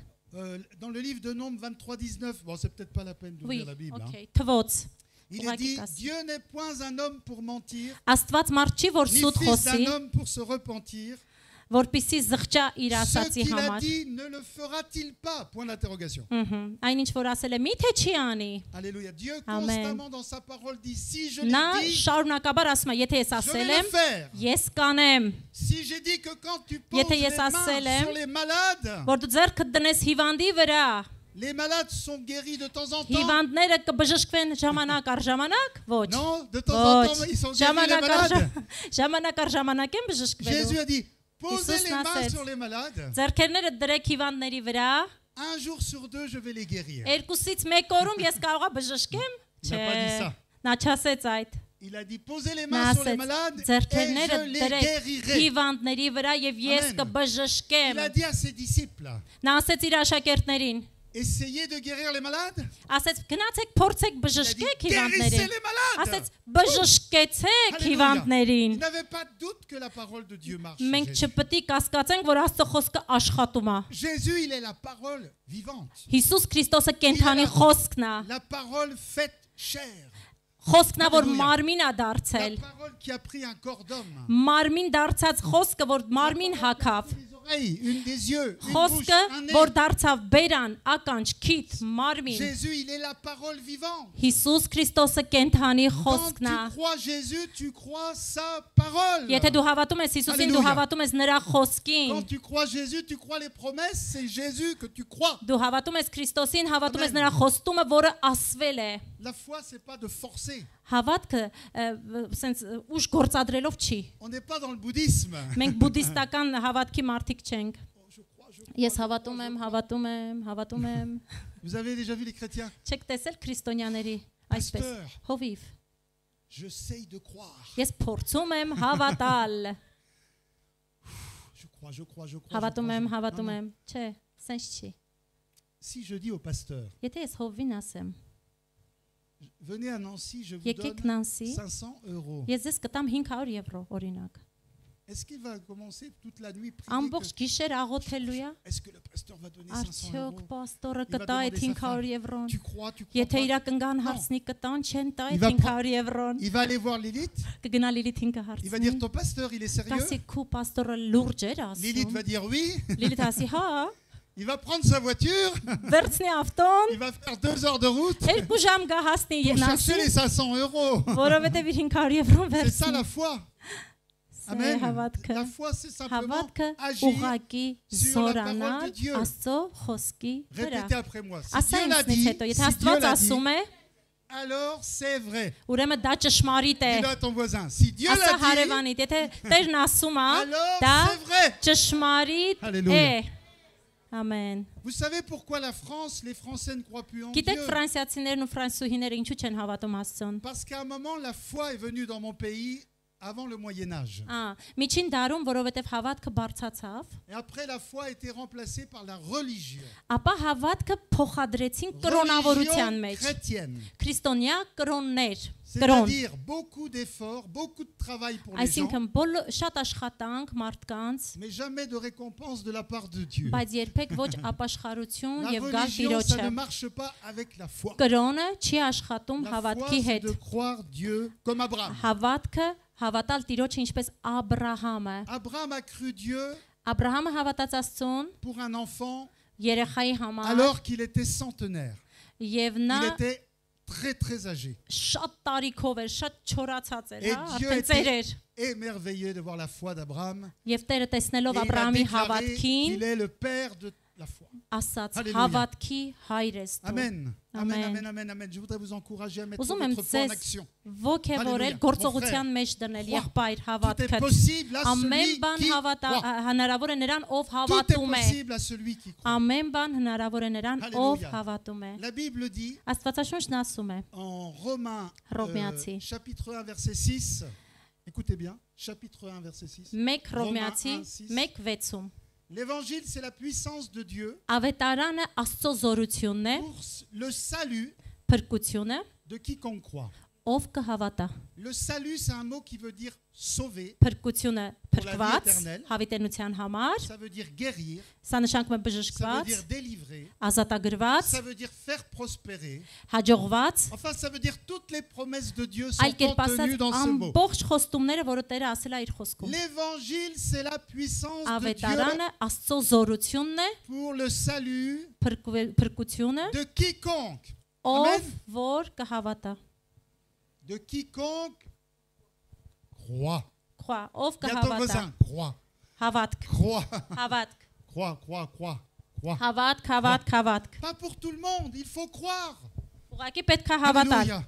Dans le livre de Nombres 23-19, bon, c'est peut-être pas la peine d'ouvrir Oui, la Bible. Hein. okay, թվոց։ Il est dit, Dieu n'est point un homme pour mentir, Աստված մարդ չի, որ ni սուտ fils խոսի, d'un homme pour se repentir. որպեսզի զղջա իր Ce ասացի qu'il a համար։ dit, ne le fera-t-il pas? Point d'interrogation. Այն ինչ որ ասել է, միթե չի անի։ Alléluia. Dieu Amen. constamment dans sa parole dit, si je Նա l'ai dit, շարունակաբար ասում է, եթե ես je vais ասել le եմ, faire. ես կանեմ, Si j'ai dit que quand tu poses Եթե les ես ասել mains եմ, sur les malades, որ դու ձեռքդ դնես հիվանդի վրա, les malades sont guéris de temps en temps. հիվանդները կբժշկվեն ժամանակ առ ժամանակ, ոչ։ Non, de temps en temps, Ոչ։ ils sont guéris les malades. Ժամանակ առ ժամանակ են բժշկվելու։ Jésus a dit, posez Isus les mains ասեց, sur les malades. Ձեռքերները դրեք հիվանդների վրա, Un jour sur deux, je vais les guérir. երկուսից մեկ օրում ես կարողա բժշկեմ։ Il n'a pas dit ça. Նա չասեց այդ։ Il a dit, posez les Նա mains sur les ասեց malades et ձեռքերները je les դրեք guérirai. հիվանդների վրա եւ ես Amen. կբժշկեմ։ Il a dit à ses disciples, Նա ասեց իր աշակերտներին, essayez de guérir les malades. ասեց գնացեք փորձեք Il a dit, բժշկեք guérissez հիվանդներին։ les malades. Ասեց բժշկեցեք Alléluia. հիվանդներին։ Il n'avait pas de doute que la parole de Dieu marche. Մենք Jésus. չպետք է կասկածենք, որ Աստծո խոսքը աշխատում է։ Jésus, il est la parole vivante. Հիսուս Քրիստոսը կենթանի Իրաք- խոսքն է։ La parole faite chair. Խոսքն է, որ Alléluia. մարմին է La դարձել։ parole qui a pris un corps d'homme. Մարմին դարձած խոսքը, որ մարմին La parole qui a հագավ։ pris des oreilles, des yeux, une bouche, Խոսքը, un nez. որ դարձավ բերան, ականջ, քիթ, մարմին։ Jésus, il est la parole vivante. Հիսուս Քրիստոսը կենթանի Quand խոսքն է։ tu crois Jésus, tu crois sa parole. Եթե դու հավատում ես Հիսուսին, դու Alléluia. հավատում ես նրա խոսքին։ Quand tu crois Jésus, tu crois les promesses, c'est Jésus que tu crois. Դու հավատում ես Քրիստոսին, հավատում ես Amen. նրա խոստումը, որը ասվել է։ La foi, c'est pas de forcer. Հավատքը սենց ուժ գործադրելով չի։ On n'est pas dans le bouddhisme. Մենք բուդդիստական հավատքի մարդիկ չենք։ Oh, je crois. Ես հավատում եմ, հավատում եմ, հավատում եմ։ Vous avez déjà vu les chrétiens? Չեք տեսել քրիստոնյաների այսպես։ Pasteur. Հովիվ։ J'essaye de croire. Ես փորձում եմ հավատալ։ Je crois, je crois, je crois. Հավատում եմ, հավատում Non, non. եմ։ Չէ, սենց չի։ Si je dis au pasteur, Եթե ես Հովին ասեմ, venez à Nancy, je vous եկեք donne Նանսի, 500 €. ես ձեզ կտամ 500 եվրո օրինակ։ Est-ce qu'il va commencer toute la nuit prier Ամբողջ գիշեր աղոթելու է։ Est-ce que le pasteur va donner 500 Արդյոք €? պաստորը Il va կտա այդ demander sa 500 եվրոն։ Tu crois, tu crois Եթե pas? իրա կնգան Non. հարցնի կտան, չեն տա Il այդ va 500 եվրոն։ Il va aller voir Lilith. Կգնա Լիլիթին Il va կհարցնի։ dire, ton pasteur, il est sérieux? Կասի քու պաստորը լուրջ էր Lilith ասում։ va dire oui. Լիլիթ ասի, հա, Il va prendre sa voiture. վերցնի ավտոն, Il va faire 2 heures de route 2 ժամ գա հասնի pour Նանսի, chercher les 500 €. որովհետև իր 500 եվրոն C'est ça վերցնի։ la foi. Սա է Amen. հավատքը։ La foi, c'est simplement Հավատքը agir. ուղակի sur la parole զորանալ de Dieu. Աստծո խոսքի վրա։ Répétez après moi. Si Ասա Dieu l'a ինձնից dit, հետո, եթե si Dieu Աստված l'a dit, ասում է, alors c'est vrai. ուրեմն դա ճշմարիտ է։ Dis-le à ton voisin. Si Dieu Ասա l'a dit, հարևանիդ, եթե Տերն ասում է, alors դա c'est vrai. ճշմարիտ Alléluia. է։ Ամեն։ Vous savez pourquoi la France, les Français ne croient plus en Գիտեք Dieu? ֆրանսիացիներն ու ֆրանսուհիները ինչու չեն հավատում Աստծուն։ Parce qu'à un moment, la foi est venue dans mon pays avant le Moyen Âge. Միջին դարում, որովհետև հավատքը բարձացավ, Et après, la foi a été remplacée par la religion. ապա հավատքը փոխադրեցին կրոնավորության Religion մեջ։ chrétienne. Քրիստոնյա կրոններ, կրոն։ C'est-à-dire beaucoup d'efforts, beaucoup de travail pour les gens, Այսինքն շատ աշխատանք մարդկանց, mais jamais de récompense de la part de Dieu. բայց երբեք ոչ ապաշխարություն La եւ գալ religion, ça ne Տիրոջը։ marche pas avec la foi. Կրոնը չի աշխատում La foi, հավատքի c'est հետ։ de croire Dieu comme Abraham. Հավատքը հավատալ Տիրոջը ինչպես Աբրահամը։ Abraham a cru Dieu Աբրահամը հավատաց Աստծուն pour un enfant երեխայի համար alors qu'il était centenaire. եւ Il նա était très très âgé. շատ տարիքով էր, շատ չորացած էր, Et հա, Dieu արդեն ծեր էր։ était émerveillé de voir la foi d'Abraham. Եվ Տերը տեսնելով Et il a Աբրահամի déclaré հավատքին, qu'il est le père de la foi. ասաց Alléluia. հավատքի հայր ես դու։ Amen. Amen, Amen. amen, amen, amen. Je voudrais vous encourager à mettre Ուզում եմ votre foi en ձեզ action. ոգևորել Alléluia. գործողության մեջ դնել Crois. եղբայր Tout est հավատքը։ possible à Ամեն celui բան qui croit. հնարավոր է նրան, ով Tout est հավատում է։ possible à celui qui croit. Ամեն բան հնարավոր է նրան, ով Alléluia. հավատում է։ La Bible dit Աստվածաշունչն asում է en Romains Հռոմեացի chapitre 1 verset 6, écoutez bien, chapitre 1 verset 6. 1 Հռոմեացի Romains 1:6. 1:6 L'évangile, c'est la puissance de Dieu Ավետարանը Աստծո զորությունն է, pour le salut փրկությունը, de quiconque croit. ով կհավատա։ Le salut, c'est un mot qui veut dire sauver, Փրկությունը փրկված éternelle. հավիտենության համար, ça veut dire guérir, սա նշանակում է ça veut բժշկված, dire délivrer, ազատագրված, ça veut dire faire prospérer. հաջողված, Enfin, ça veut dire toutes les promesses de Dieu sont այլ կերպ ասած contenues dans ce mot. ամբողջ խոստումները, որը Տերը ասել է իր խոսքում։ L'évangile, c'est la puissance de Dieu Ավետարանը Աստծո զորությունն է, pour le salut փրկությունը, de quiconque. ով Amen. որ կհավատա։ De quiconque croit. Քո, ով Dis à ton կհավատա։ voisin, crois, Հավատք, crois, հավատք, crois, crois, crois, crois. հավատք, հավատք, հավատք։ Pas pour tout le monde, il faut croire. Ուղղակի պետք է հավատալ։ Alléluia.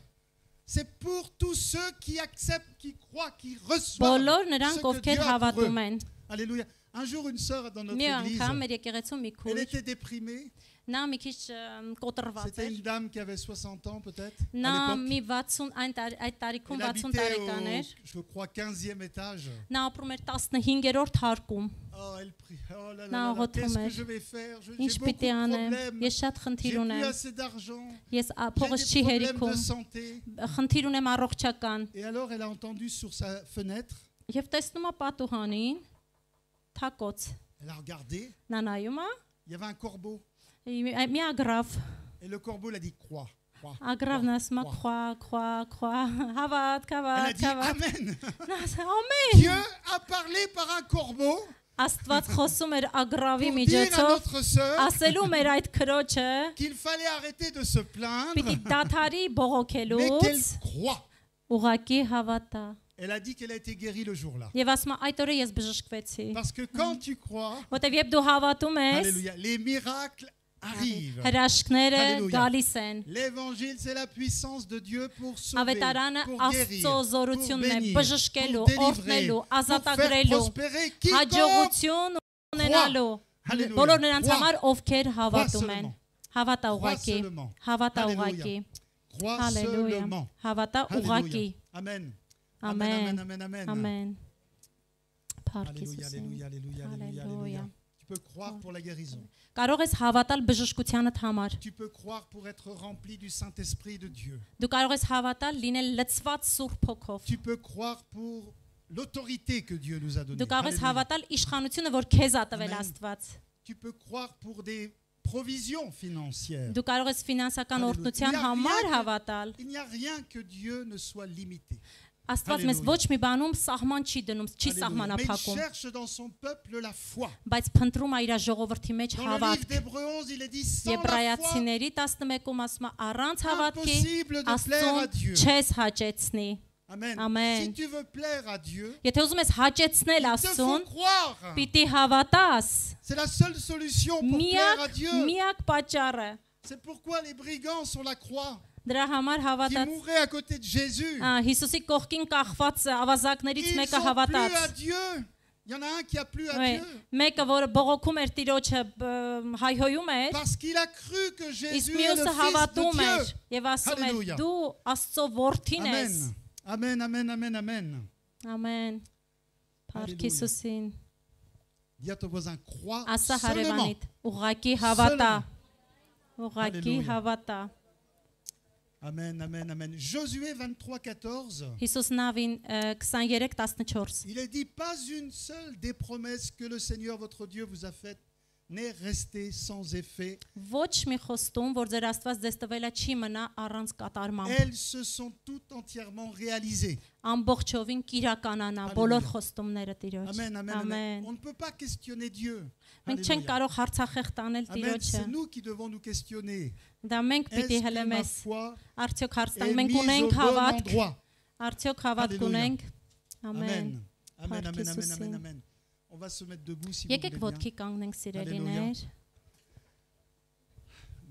C'est pour tous ceux qui acceptent, qui croient, qui reçoivent Բոլոր ce նրանք, que ովքեր Dieu a pour eux. հավատում են։ Alléluia. Un jour, une sœur dans notre Մի église, անգամ մեր եկեղեցու մի elle քույր était déprimée. նա մի քիչ կոտրված C'était էր une dame qui avait 60 ans peut-être նա à մի l'époque. 60 այդ տարիքում Elle 60 habitait տարեկան էր je crois, 15e étage. նա ապրում էր 15-րդ հարկում Oh, elle prie. Oh là là, Նա là là, qu'est-ce աղոթում que էր je vais faire? J'ai ինչ beaucoup պիտի de անեմ problèmes. ես շատ J'ai խնդիր plus ունեմ assez d'argent. ես J'ai փողս des չի problèmes հերիքում de santé. խնդիր ունեմ առողջական Et alors, elle a entendu sur sa fenêtre, եւ տեսնում է պատուհանին թակոց elle a regardé, նա նայում է il y avait un corbeau. մի ագրավ Et le corbeau, il a dit croix. Croix, ագրավն croix, ասում է croix. քվա հավատ Elle a dit հավատ Amen. նա ասում ամեն Dieu a parlé par un corbeau Աստված խոսում էր ագրավի pour dire à միջոցով notre sœur ասելու մեր այդ քրոջը qu'il fallait arrêter de se plaindre, պիտի դաթարի mais բողոքելուց qu'elle croit. ուղակի հավատա Elle a dit qu'elle a été guérie le jour-là. Եվ ասում է այդ օրը ես բժշկվեցի Parce que quand tu crois, որտեվ երբ դու հավատում ես alléluia, les miracles arrivent. հրաշքները Alléluia. գալիս են L'évangile, c'est la puissance de Dieu pour sauver, Ավետարանը pour Աստծո guérir, pour զորությունն է bénir, բժշկելու, pour délivrer, օրհնելու, pour faire ազատագրելու, prospérer quiconque հաջողություն ունենալու Alléluia. բոլոր նրանց Crois. համար ովքեր հավատում են seulement. հավատա Crois ուղակի seulement. հավատա Alléluia. ուղակի croit հալելույա seulement. հավատա ուղակի Alléluia. Amen. ամեն Amen, amen. ամեն Alléluia, Փառքիսուսին alléluia, alléluia, alléluia, Hallelujah. alléluia. Tu peux croire pour la guérison. կարող ես հավատալ բժշկությանդ համար Tu peux croire pour être rempli du Saint-Esprit de Dieu. դու կարող ես հավատալ լինել լցված սուրբ հոգով Tu peux croire pour l'autorité que Dieu nous a donnée. դու կարող ես Alléluia. հավատալ իշխանությունը որ քեզ ա տվել Amen. Աստված Tu peux croire pour des provisions financières. դու կարող ես ֆինանսական Hallelujah. օրհնության Il y a համար rien que- հավատալ Il n'y a rien que Dieu ne soit limité. Աստված մեզ Hallelujah. ոչ մի բանում սահման չի դնում, չի Alléluia. Mais il սահմանափակում, cherche dans son peuple la foi. բայց փնտրում է իր ժողովրդի մեջ Dans le livre հավատք։ d'Hébreux 11, il est dit sans la foi, Եբրայացիների 11-ում ասում է առանց հավատքի impossible de plaire à Աստծուն Dieu. չես հաճեցնի։ Amen. Amen. Si tu veux plaire à Dieu, Եթե ուզում ես հաճեցնել il te faut Աստծուն, croire. պիտի հավատաս։ C'est la seule solution pour plaire à Dieu. Միակ պատճառը։ C'est pourquoi les brigands sur la croix, Դրա համար qui հավատաց mouraient à côté de Jésus, Հիսուսի կողքին կախված ավազակներից ils մեկը ont plu à հավատաց։ Dieu. Il y en a un qui a plu à Ոյ, Dieu. մեկը որ բողոքում էր Տիրոջը հայհոյում էր, Parce qu'il a cru que իսկ Jésus est le մյուսը Fils հավատում de էր Dieu. եւ ասում էր Hallelujah. դու Աստծո որդին ես։ Amen. Amen, amen, amen, amen. Ամեն։ Փառք Hallelujah. Հիսուսին։ Dis à ton voisin, crois Ասա seulement. հարևանիդ, ուղակի հավատա։ Seulement. Ուղակի Hallelujah. հավատա։ Amen, amen, amen. Josué 23, 14, Հիսուս նավին 23:14։ il est dit, pas une seule des promesses que le Seigneur votre Dieu vous a faites n'est restée sans effet. Ոչ մի խոստում, որ ձեր Աստված ձեզ տվել է, չի մնա առանց կատարմամբ։ Elles se sont toutes entièrement réalisées. Ամբողջովին կիրականանա Hallelujah. բոլոր խոստումները Տիրոջ։ Amen, amen, amen. Ամեն։ On ne peut pas questionner Dieu. Մենք չենք Alléluia. կարող հարցախեղ տանել Amen. Տիրոջը։ C'est nous qui devons nous questionner. Դա մենք Est-ce պիտի que հելեմ ma ես։ foi Արդյոք հարց est տանք, մենք mise au ունենք bon հավատք։ endroit? Արդյոք հավատք Hallelujah. ունենք։ Ամեն։ Amen. Amen, Փառք amen, amen, Հիսուսին։ amen, amen. On va se mettre debout si vous Եկեք voulez bien. ոտքի կանգնենք սիրելիներ։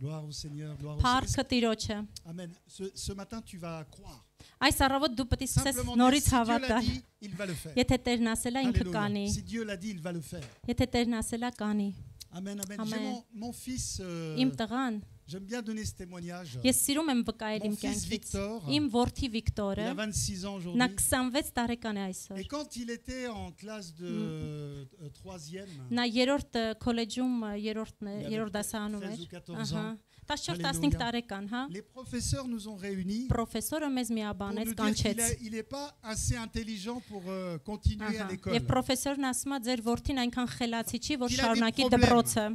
Gloire au Seigneur, gloire au Seigneur. Փառքը Տիրոջը։ Amen. Ce matin, tu vas croire. Այս առավոտ դու պետք է սկսես Simplement dire, նորից si Dieu l'a հավատալ։ dit, il va le faire. Եթե Տերն ասել է, ինքը կանի։ Alléluia. Si Dieu l'a dit, il va le faire. Եթե Տերն asել է, կանի։ Amen, amen. Amen. J'ai mon fils, Իմ տղան, j'aime bien donner ce témoignage. ես սիրում եմ վկայել իմ Mon fils կյանքից։ Victor, Իմ որդի Il Վիկտորը, a 26 ans նա aujourd'hui. 26 տարեկան է այսօր։ Et quand il était en classe de 3e, Նա երրորդ քոլեջում երրորդն է, Il avait երրորդ դասարանում 13 էր։ ou 14 ans. 14-15 Alléluia. տարեկան, հա։ les professeurs nous ont réunis Պրոֆեսորը մեզ pour միաբանեց, nous dire կանչեց։ qu'il n'est pas assez intelligent pour continuer à l'école. Եվ պրոֆեսորն ասում է, ձեր որդին այնքան խելացի չի, որ Il a des շարունակի problèmes. դպրոցը։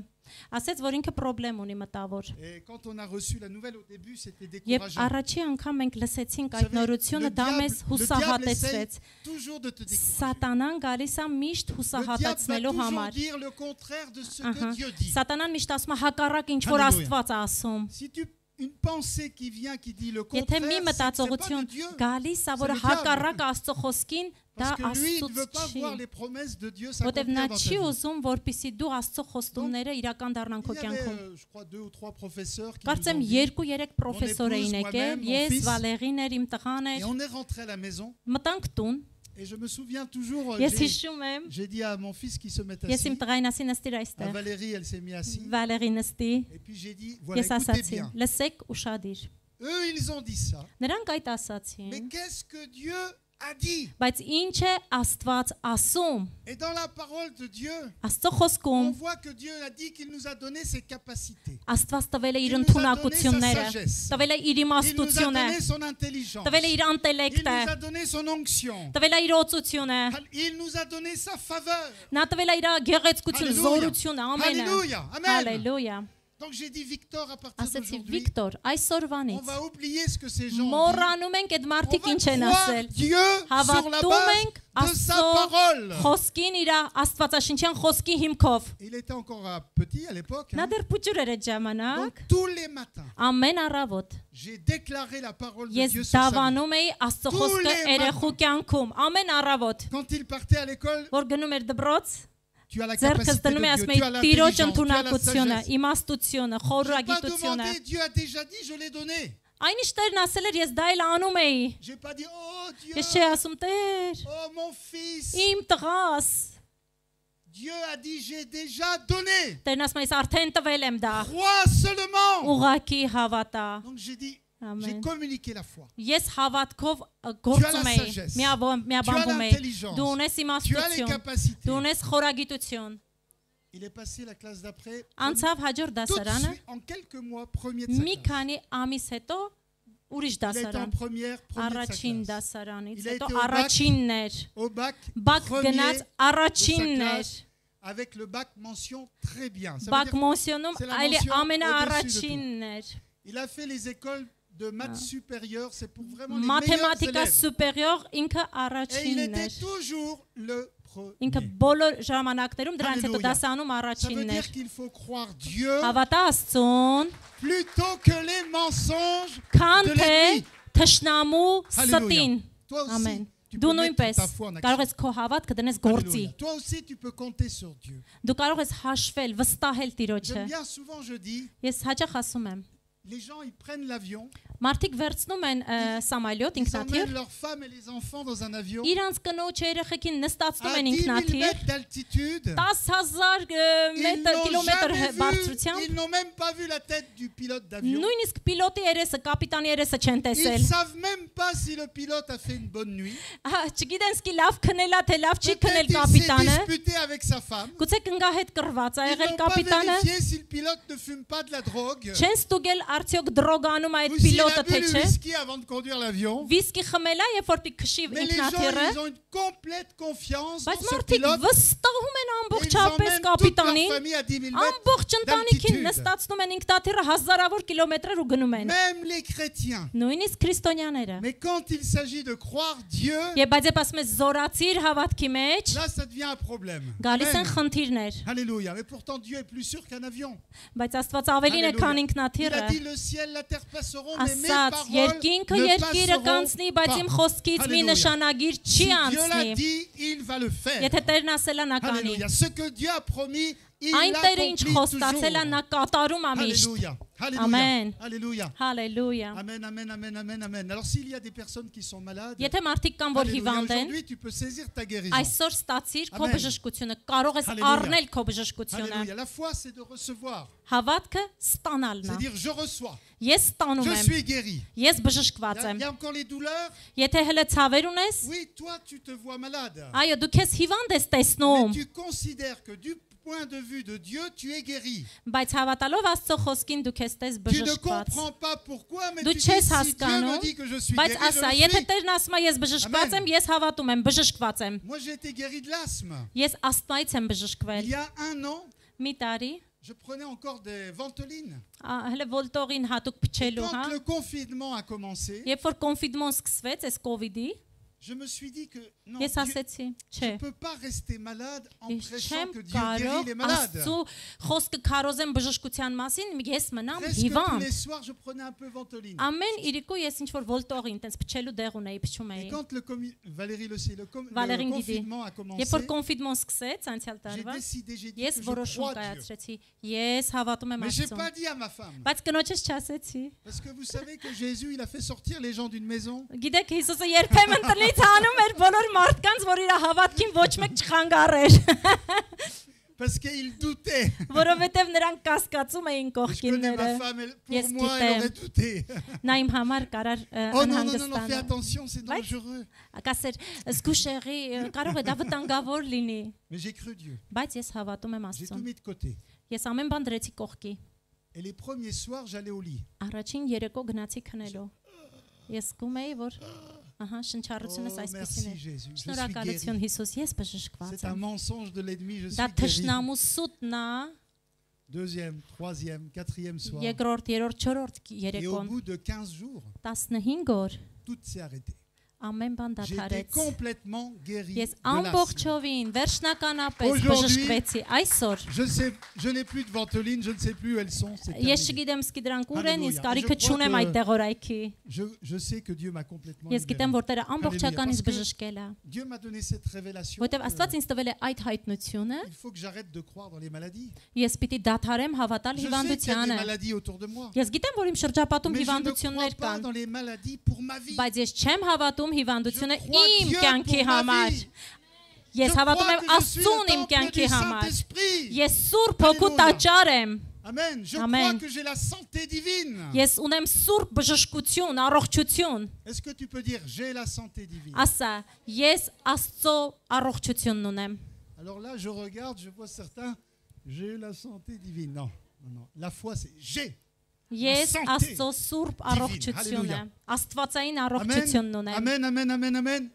Ասեց, որ ինքը խնդրեմ ունի մտավոր։ Et quand on a reçu la nouvelle au début, c'était Եվ décourageant. առաջի անգամ մենք լսեցինք Vous այդ savez, նորությունը, դա մեզ le diable հուսահատեցրեց։ essaye toujours de te décourager. Սատանան գալիս է միշտ Le diable va հուսահատացնելու toujours համար։ dire le contraire de ce Ահա։ que Dieu dit. Սատանան միշտ ասում է հակառակ ինչ որ Hallelujah. Աստված է ասում։ Si tu une pensée qui vient qui dit le Եթե contraire, մի c'est pas մտածողություն de Dieu. գալիս է, որը C'est le diable. հակառակ Աստծո խոսքին, դա Parce que lui, il ne Աստծուց veut pas չի։ voir les promesses de Dieu Որտեվ նա s'accomplir dans ta չի vie. ուզում, որպեսզի դու Աստծո խոստումները իրական դառնան քո Il y avait, կյանքում։ je crois, 2 ou 3 professeurs qui nous Կարծեմ ont dit, 2-3 պրոֆեսոր էին épouse, եկել, moi-même, mon ես, fils. Վալերին էր, իմ տղան et էր։ on est rentré à la maison Մտանք տուն Et je me souviens toujours, Ես հիշում եմ, j'ai dit à mon fils qui se met ես իմ assis, տղային ասի նստիր à այստեղ, Valérie, elle s'est mise assise. Վալերի նստի, Et puis j'ai dit, voilà, ես écoutez ասացի, bien. լսեք ուշադիր։ Eux, ils ont dit ça. Նրանք այդ Mais ասացին, qu'est-ce que Dieu a dit? բայց ինչ է Աստված ասում։ Et dans la parole de Dieu, Աստծո on խոսքում voit que Dieu a dit qu'il nous a donné ses capacités. Աստված տվել է իր Il nous a donné ընդունակությունները, sa sagesse. տվել է իր Il nous a իմաստությունը, donné son intelligence. տվել է իր Il անտելեկտը, nous a donné son onction. տվել է իր օծությունը, Il nous a donné sa faveur. նա տվել է իր գեղեցկությունը, Alléluia. զորությունը, ամենը։ Alléluia. Amen. Հալելույա։ Donc j'ai dit, Victor, à partir Ասեցի d'aujourd'hui, Վիկտոր, on այսօրվանից va oublier ce que ces gens ont dit. մոռանում ենք այդ On մարդիկ ինչ են va croire ասել։ Dieu sur la Հավատում base ենք de sa Աստծո parole. խոսքին իր Աստվածաշնչյան խոսքի հիմքով։ Il était encore petit à l'époque. Նա hein. դեռ փուճուր էր այդ Donc ժամանակ։ tous les matins, Ամեն առավոտ j'ai déclaré la parole de ես Dieu sur sa vie. դավանում էի Աստծո Tous խոսքը les երեխու կյանքում։ Ամեն առավոտ, Quand il partait à l'école, որ գնում էր դպրոց, tu as la ձեռքս capacité դնում de էի Dieu, ասում tu էի as Տիրոջ l'intelligence, tu as la ընդունակությունը, sagesse. իմաստությունը, Je n'ai pas խորուրագիտությունը։ demandé, Dieu a déjà dit, je l'ai donné. Այնիշ Տերն ասել էր, ես դա էլ անում էի։ Je n'ai pas dit, oh Dieu, Ես չի ասում Տեր, oh mon fils. իմ տղաս։ Dieu a dit, j'ai déjà donné. Տերն ասում է, ես արդեն տվել եմ դա։ Crois seulement. Ուղակի հավատա։ Donc j'ai dit, j'ai Ամեն։ communiqué la foi. Ես հավատքով գործում էի, sagesse. միաբանվում էի։ l'intelligence. Դու ունես Tu as les իմաստություն, capacités. դու ունես խորագիտություն։ Il est passé la classe d'après. Անցավ հաջորդ Tout de դասարանը, suite, en quelques mois, premier de sa մի classe. քանի amիս հետո ուրիշ Il a été en դասարան, première de առաջին sa classe. դասարանից, Il a հետո été au bac, առաջինն էր, Au bac, բակ premier գնաց de առաջինն sa էր, classe, avec le bac mention très bien. Ça veut բակ dire մոսյոնում c'est la այլ mention ամենաառաջինն էր, il a fait les écoles de maths supérieures, c'est pour vraiment les meilleurs մաթեմատիկա élèves. սուպերիոր ինքը Et il առաջինն était էր, toujours le ինքը premier. բոլոր ժամանակներում դրանց հետո Հալելույա. դասանում Ça veut առաջինն էր, dire qu'il faut croire Dieu հավատա Աստծուն, plutôt que les mensonges քան de թե l'ennemi. թշնամու Alléluia. ստին, Toi aussi, ամեն։ tu Դու peux mettre նույնպես ta foi en կարող action. ես քո հավատքը դնես գործի, Alléluia. Toi aussi, tu peux compter sur Dieu. դու կարող ես հաշվել, վստահել Տիրոջը։ J'aime bien souvent, je dis, Ես հաճախ asում եմ, les gens, ils prennent l'avion, մարդիկ վերցնում են սամալյոտ ils ինքնաթիռ, emmènent leurs femmes et les enfants dans un avion իրանց կնոջ երեխեքին նստացնում à են 10 000 ինքնաթիռ, mètres d'altitude. 10,000 Ils կիլոմետր n'ont jamais vu, բարձրությամբ, ils n'ont même pas vu la tête du pilote d'avion. նույնիսկ պիլոտի երեսը, կապիտանի երեսը չեն Ils ne տեսել։ savent même pas si le pilote a fait une bonne nuit. Չգիտեն սկի լավ քնելա, թե լավ չի Peut-être քնել il s'est կապիտանը, disputé avec sa femme. գուցե կնգա հետ կռված ա Ils եղել n'ont pas կապիտանը, vérifié si le pilote ne fume pas de la drogue. չեն ստուգել արդյոք դրոգանում ա այդ Ou s'il a պիլոտը bu թե le չէ, whisky avant de conduire l'avion. վիսկի խմելա, երբ որ պիտի քշի Mais les gens, ինքնաթիռը, ils ont une complète confiance dans բայց ce մարդիկ pilote. վստահում են Et ils ամբողջապես emmènent toute leur կապիտանին, famille à 10 000 mètres. ամբողջ ընտանիքին d'altitude. նստացնում են ինքնաթիռը հազարավոր կիլոմետրեր ու գնում են։ Même les chrétiens. Նույնիսկ քրիստոնյաները։ Mais quand il s'agit de croire Dieu, Եվ բայց երբ ասում ես զորացիր հավատքի մեջ, là, ça devient un problème. գալիս են Amen. խնդիրներ, Alléluia. Mais pourtant, Dieu est plus sûr qu'un avion. բայց Աստված ավելին է, քան Il ինքնաթիռը։ a dit le ciel, la terre passeront, mais mes Ասաց, paroles երկինքը ne երկիրը passeront կանցնի, բայց իմ pas. խոսքից մի Alléluia. նշանագիր չի Si Dieu l'a անցնի։ dit, il va le faire. Եթե Տերն ասել է նա կանի։ Alléluia. Ce que Dieu a promis, il Այն Տերը ինչ l'accomplit խոստացել է, toujours. նա կատարում է միշտ։ Alléluia. Alléluia. Amen. Alléluia. Հալելույա։ Amen, amen, amen, amen, amen. Alors s'il y a des personnes qui sont malades, Եթե մարդիկ կան, որ Alléluia, հիվանդ են, aujourd'hui tu peux saisir ta guérison. այսօր ստացիր քո Amen. բժշկությունը, կարող ես Hallelujah. առնել քո բժշկությունը։ Alléluia. La foi, c'est de recevoir. Հավատքը ստանալն է։ C'est-à-dire, je reçois. Ես ստանում Je եմ, suis guéri. ես բժշկված Il y եմ։ a encore les douleurs. Եթե հələ ցավեր ունես, Oui, toi, tu te vois malade. այո, դու քեզ հիվանդ ես Mais տեսնում, tu considères que du point de vue de Dieu, tu es guéri. բայց հավատալով Աստծո խոսքին դու քեզ տես Tu ne բժշկված։ comprends pas pourquoi, mais Դու tu dis, չես si Dieu me հասկանում, dit que je suis բայց guéri, je ասա, le եթե suis. Տերն ասում է ես բժշկված Amen. եմ, ես հավատում եմ, բժշկված եմ։ Moi, j'ai été guéri de l'asthme. Ես Աստծայից եմ Il բժշկվել։ y a 1 an, Մի տարի je prenais encore des Ventolines. հələ վոլտորին հատուկ փչելու, հա։ Quand le confinement a commencé, Երբ որ կոնֆիդմոն սկսվեց, այս կոവിഡ്ի, je me suis dit que non, ես Dieu- ասեցի, je չէ, ne peux pas rester malade en ես prêchant չեմ que Dieu guérit կարող les malades. Աստծո խոսքը քարոզեմ բժշկության մասին, ես մնամ Presque tous հիվանդ։ les soirs, je prenais un peu Ventoline. Ամեն իրիկու ես ինչ որ վոլտորին, տենց փչելու դեղ ունեի, փչում Et էի։ quand Valérie le sait, le Վալերին գիտի։ confinement a commencé, Երբ որ կոնֆիդմոն սկսեց անցյալ j'ai տարվա, décidé, j'ai dit ես que je որոշում crois Dieu. կայացրեցի, ես հավատում եմ Mais je n'ai Աստծուն։ pas dit à ma femme. Բայց կնոջս չասեցի։ Parce que vous savez que Jésus, il a fait sortir les gens d'une maison. Գիտեք, Հիսուսը երբեմն տնից հանում էր բոլոր մարդկանց իր հավատքին ոչ մեկ չխանգարեր, Parce qu'il doutait. որովհետև նրանք կասկածում էին Je connais կողքինները։ ma femme, pour Yes, moi, qui elle t'aime. aurait douté. Նա իմ համար կարար Oh non, non, non, non, fais անհանգստանալ։ attention, c'est Ouais. dangereux. Կասեր, զգուշեղի, կարող է դա վտանգավոր լինի, Mais j'ai cru Dieu. բայց ես հավատում եմ J'ai tout Աստծուն։ mis de côté. Ես ամեն բան դրեցի կողքի։ Et les premiers soirs, j'allais au lit. Առաջին երեկո գնացի քնելու։ Ես զգում էի, որ ահա շնչառությունս Oh, այսպեսին merci է։ Jésus. Je suis Շնորհակալություն guéri. Հիսուս, ես բժշկված C'est un եմ։ mensonge de l'ennemi, je suis Դա guéri. թշնամու սուտն է, Deuxième, troisième, quatrième soir. երկրորդ, երրորդ, չորրորդ Et au երեկոն, bout de 15 jours, 15 օր tout s'est arrêté. ամեն բան J'étais դադարեց։ complètement guéri Ես de l'asthme. ամբողջովին վերջնականապես Aujourd'hui, բժշկվեցի այսօր։ Je n'ai plus de ventoline, je ne sais plus où elles sont. C'est Ես terminé. չգիտեմ սկի դրանք ուր են, Հալելույա։ իսկ կարիքը Je crois չունեմ que- այդտեղ օրայքի։ Je sais que Dieu m'a complètement Ես գիտեմ, libéré. որ Տերը ամբողջականից Parce que- բժշկել է, Dieu m'a donné cette révélation. որտեվ que Աստված ինձ տվել է այդ հայտնությունը, Il faut que j'arrête de croire dans les maladies. ես պիտի դադարեմ հավատալ Je sais qu'il y a des հիվանդությանը։ maladies autour de moi. Ես գիտեմ, որ իմ շրջապատում Mais je ne հիվանդություններ crois pas կան, dans les maladies pour ma vie. բայց ես չեմ հավատում հիվանդությունը Je crois իմ Dieu կյանքի pour ma համար։ vie. Ես Je հավատում crois եմ que je suis Աստծուն le իմ temple կյանքի du համար։ Saint-Esprit. Ես Սուրբ Հոգու Alléluia. տաճար եմ։ Amen. Je Amen. crois que j'ai la santé divine. Ես ունեմ Սուրբ բժշկություն, առողջություն։ Est-ce que tu peux dire j'ai la santé divine? Ասա, ես Աստծո առողջությունն ունեմ։ Alors là, je regarde, je vois certains, j'ai la santé divine. Non, non, non. La foi, c'est j'ai. Ես santé Աստծո Սուրբ առողջությունն եմ։ Աստվածային առողջությունն Amen. ունեմ։ Amen, amen, amen, amen.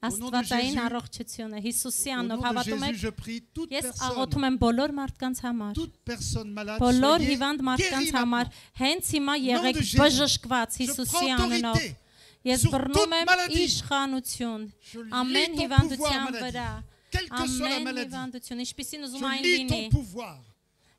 Աստվածային Jésus, առողջությունը Հիսուսի Au nom անունով de հավատում Jésus, եք։ je prie toute Ես personne, աղոթում եմ բոլոր մարդկանց համար։ toute personne malade, Բոլոր soyez հիվանդ մարդկանց guéris համար maintenant. հենց հիմա Nom եղեք de Jésus. բժշկված Je Հիսուսի prends անունով։ autorité Ես sur բռնում toute եմ maladie. իշխանություն Je lis ամեն ton հիվանդության pouvoir, maladie. վրա։ Quelle que soit la Ամեն maladie, հիվանդություն, ինչպեսին ուզում je այն lis լինի։ ton pouvoir.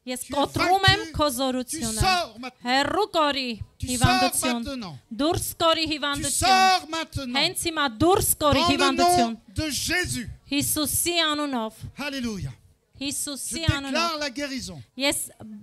Ես Tu es կոտրում եմ vaincu, քո Tu զորությունը։ sors maintenant. Հերրու կորի Tu sors հիվանդություն։ maintenant. Դուրս կորի Tu հիվանդություն։ sors maintenant. Հենց հիմա դուրս կորի Dans le հիվանդություն։ nom de Jésus. Հիսուսի անունով։ Alléluia. Je Հիսուսի déclare անունով։ la guérison. Ես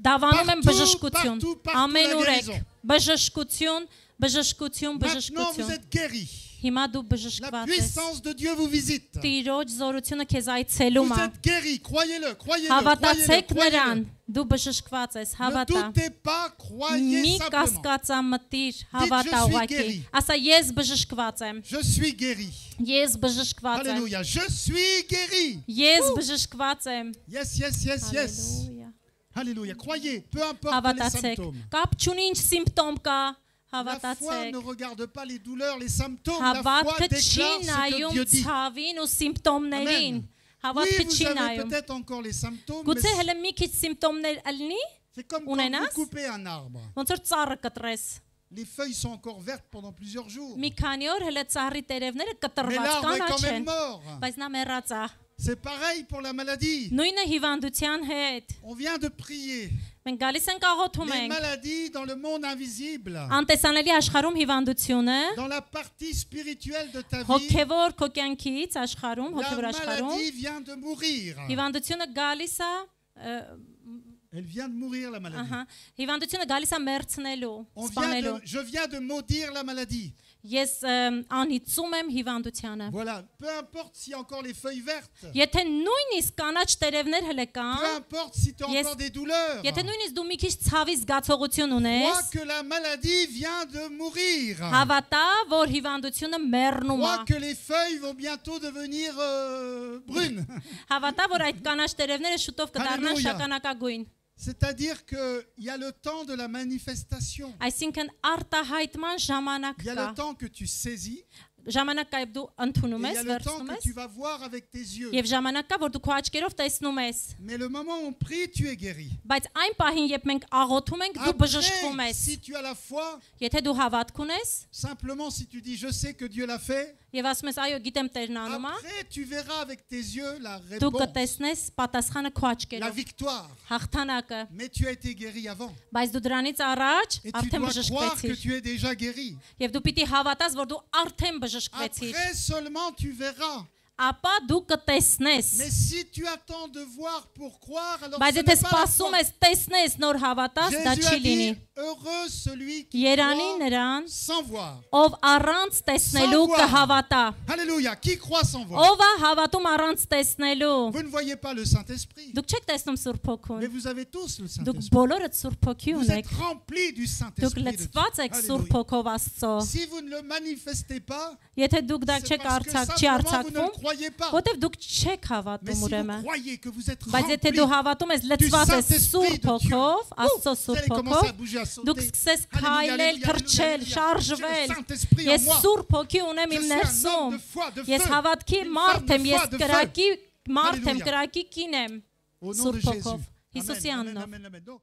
դավանում եմ Partout, բժշկություն։ partout Ամեն la ուրեք guérison. բժշկություն, բժշկություն, Maintenant, vous բժշկություն։ êtes guéris. Հիմա դու La բժշկված ես։ puissance de Dieu vous visite. Տիրոջ զորությունը քեզ այցելում Vous է։ êtes guéris. Croyez-le, croyez-le, Հավատացեք croyez-le, նրան։ croyez-le. Դու բժշկված ես, Ne հավատա։ doutez pas, croyez Մի simplement. կասկածամտիր, հավատա je suis ուղղակի։ guéri. Ասա ես բժշկված եմ։ Je suis guéri. Ես բժշկված եմ։ Alléluia. Je suis guéri. Ես bժշկված եմ։ Yes, yes, yes, yes. Հալելույա։ Alléluia. Croyez, peu importe les Հավատացեք։ symptômes. Կապ չունի ինչ սիմպտոմ կա, La foi հավատացեք։ ne regarde pas les douleurs, les symptômes. La foi Հավատքը չի déclare ce que նայում Dieu dit. ցավին ու սիմպտոմներին։ Amen. Oui, Հավատքը vous չի avez նայում։ peut-être encore les symptômes, Գուցե mais հələ մի քիչ սիմպտոմներ ալնի, c'est comme quand ունենաս? vous coupez un arbre. ոնց որ ծառը կտրես։ Les feuilles sont encore vertes pendant plusieurs jours. Մի քանի օր հələ ծառի տերևները Mais կտրված l'arbre est կանաչ quand même են, mort. բայց նա մեռած է։ C'est pareil pour la maladie. Նույնը հիվանդության հետ։ On vient de prier. Մենք գալիս ենք աղոթում Les ենք։ maladies dans le monde invisible, Անտեսանելի աշխարհում հիվանդությունը, dans la partie spirituelle de ta vie, հոգևոր քո կյանքից աշխարհում, la հոգևոր աշխարհում maladie vient de mourir. հիվանդությունը գալիս է, Elle vient de mourir, la maladie. ահա, հիվանդությունը գալիս է մերցնելու, սպանելու։ Je viens de maudire la maladie. Ես անիծում եմ հիվանդությանը։ Voilà. Peu importe s'il y a encore les feuilles vertes. Եթե նույնիսկ կանաչ տերևներ հələ Peu կան, importe si tu as Yes. encore des douleurs. եթե նույնիսկ դու մի քիչ ցավի զգացողություն Crois ունես, que la maladie vient de mourir. հավատա, որ hիվանդությունը մեռնում է։ Crois que les feuilles vont bientôt devenir brunes. Հավատա, որ այդ կանաչ տերևները շուտով կդառնան Հալելույա։ շագանակագույն։ C'est-à-dire qu'il y a le temps de la manifestation. Այսինքն արտահայտման ժամանակ Il y a կա։ le temps que tu saisis. Ժամանակ կա, երբ դու ընդունում Et il y ես, a le temps վերցնում que ես, tu vas voir avec tes yeux. եւ ժամանակ կա, որ դու քո աչքերով տեսնում ես։ Mais le moment où on prie, tu es guéri. Բայց այն պահին, երբ մենք աղոթում ենք, դու բժշկվում Après, ես։ si tu as la foi, Եթե դու հավատք ունես simplement si tu dis je sais que Dieu l'a fait, եւ ասում ես, այո, գիտեմ Տերն անում է, après tu verras avec tes yeux la դու réponse, կտեսնես պատասխանը քո la աչքերով, victoire. հաղթանակը։ Mais tu as été guéri avant. Բայց դու դրանից առաջ Et tu արդեն dois croire que բժշկվեցիր։ tu es déjà guéri. Եվ դու պիտի հավատաս, որ դու արդեն բժշկվեցիր։ Après seulement tu verras ապա դու կտեսնես։ Mais si tu attends de voir pour croire, alors Բայց ce եթե n'est pas la սպասում foi. ես տեսնես նոր հավատաս, դա Jésus չի a լինի։ dit, heureux celui qui Երանի croit նրան, sans voir. ով առանց տեսնելու Sans voir. կհավատա։ Alléluia. Qui croit sans voir? Ով է հավատում առանց տեսնելու։ Vous ne voyez pas le Saint-Esprit, Դուք չեք տեսնում Սուրբ mais Հոգուն։ vous avez tous le Դուք Saint-Esprit. բոլորը Սուրբ Հոգի Vous ունեք։ êtes remplis du Դուք Saint-Esprit. de Dieu. լցված եք Սուրբ Alléluia. Հոգով Աստծո։ Si vous ne le manifestez pas, Եթե դուք դա c'est չեք parce que չի simplement vous ne le արձակվում, croyez pas. որտեվ դուք չեք Mais հավատում si vous ուրեմն։ croyez que vous êtes Բայց եթե դու remplis, հավատում ես լցված ես Սուրբ Հոգով, Աստծո vous allez Սուրբ commencer à Հոգով, bouger, à sauter. դուք սկսես Alléluia, քայլել, alléluia, թռչել, alléluia. շարժվել։ J'ai le Saint-Esprit en Ես moi. Սուրբ Հոգի ունեմ Je իմ suis un homme ներսում։ de foi, de Ես feu. հավատքի Une մարդ femme եմ, de ես foi, de կրակի մարդ եմ, Alléluia. կրակի կին եմ։ Au nom de Սուրբ Jésus. Հոգով, Amen, Հիսուսի amen, անունով։ amen, amen. Donc,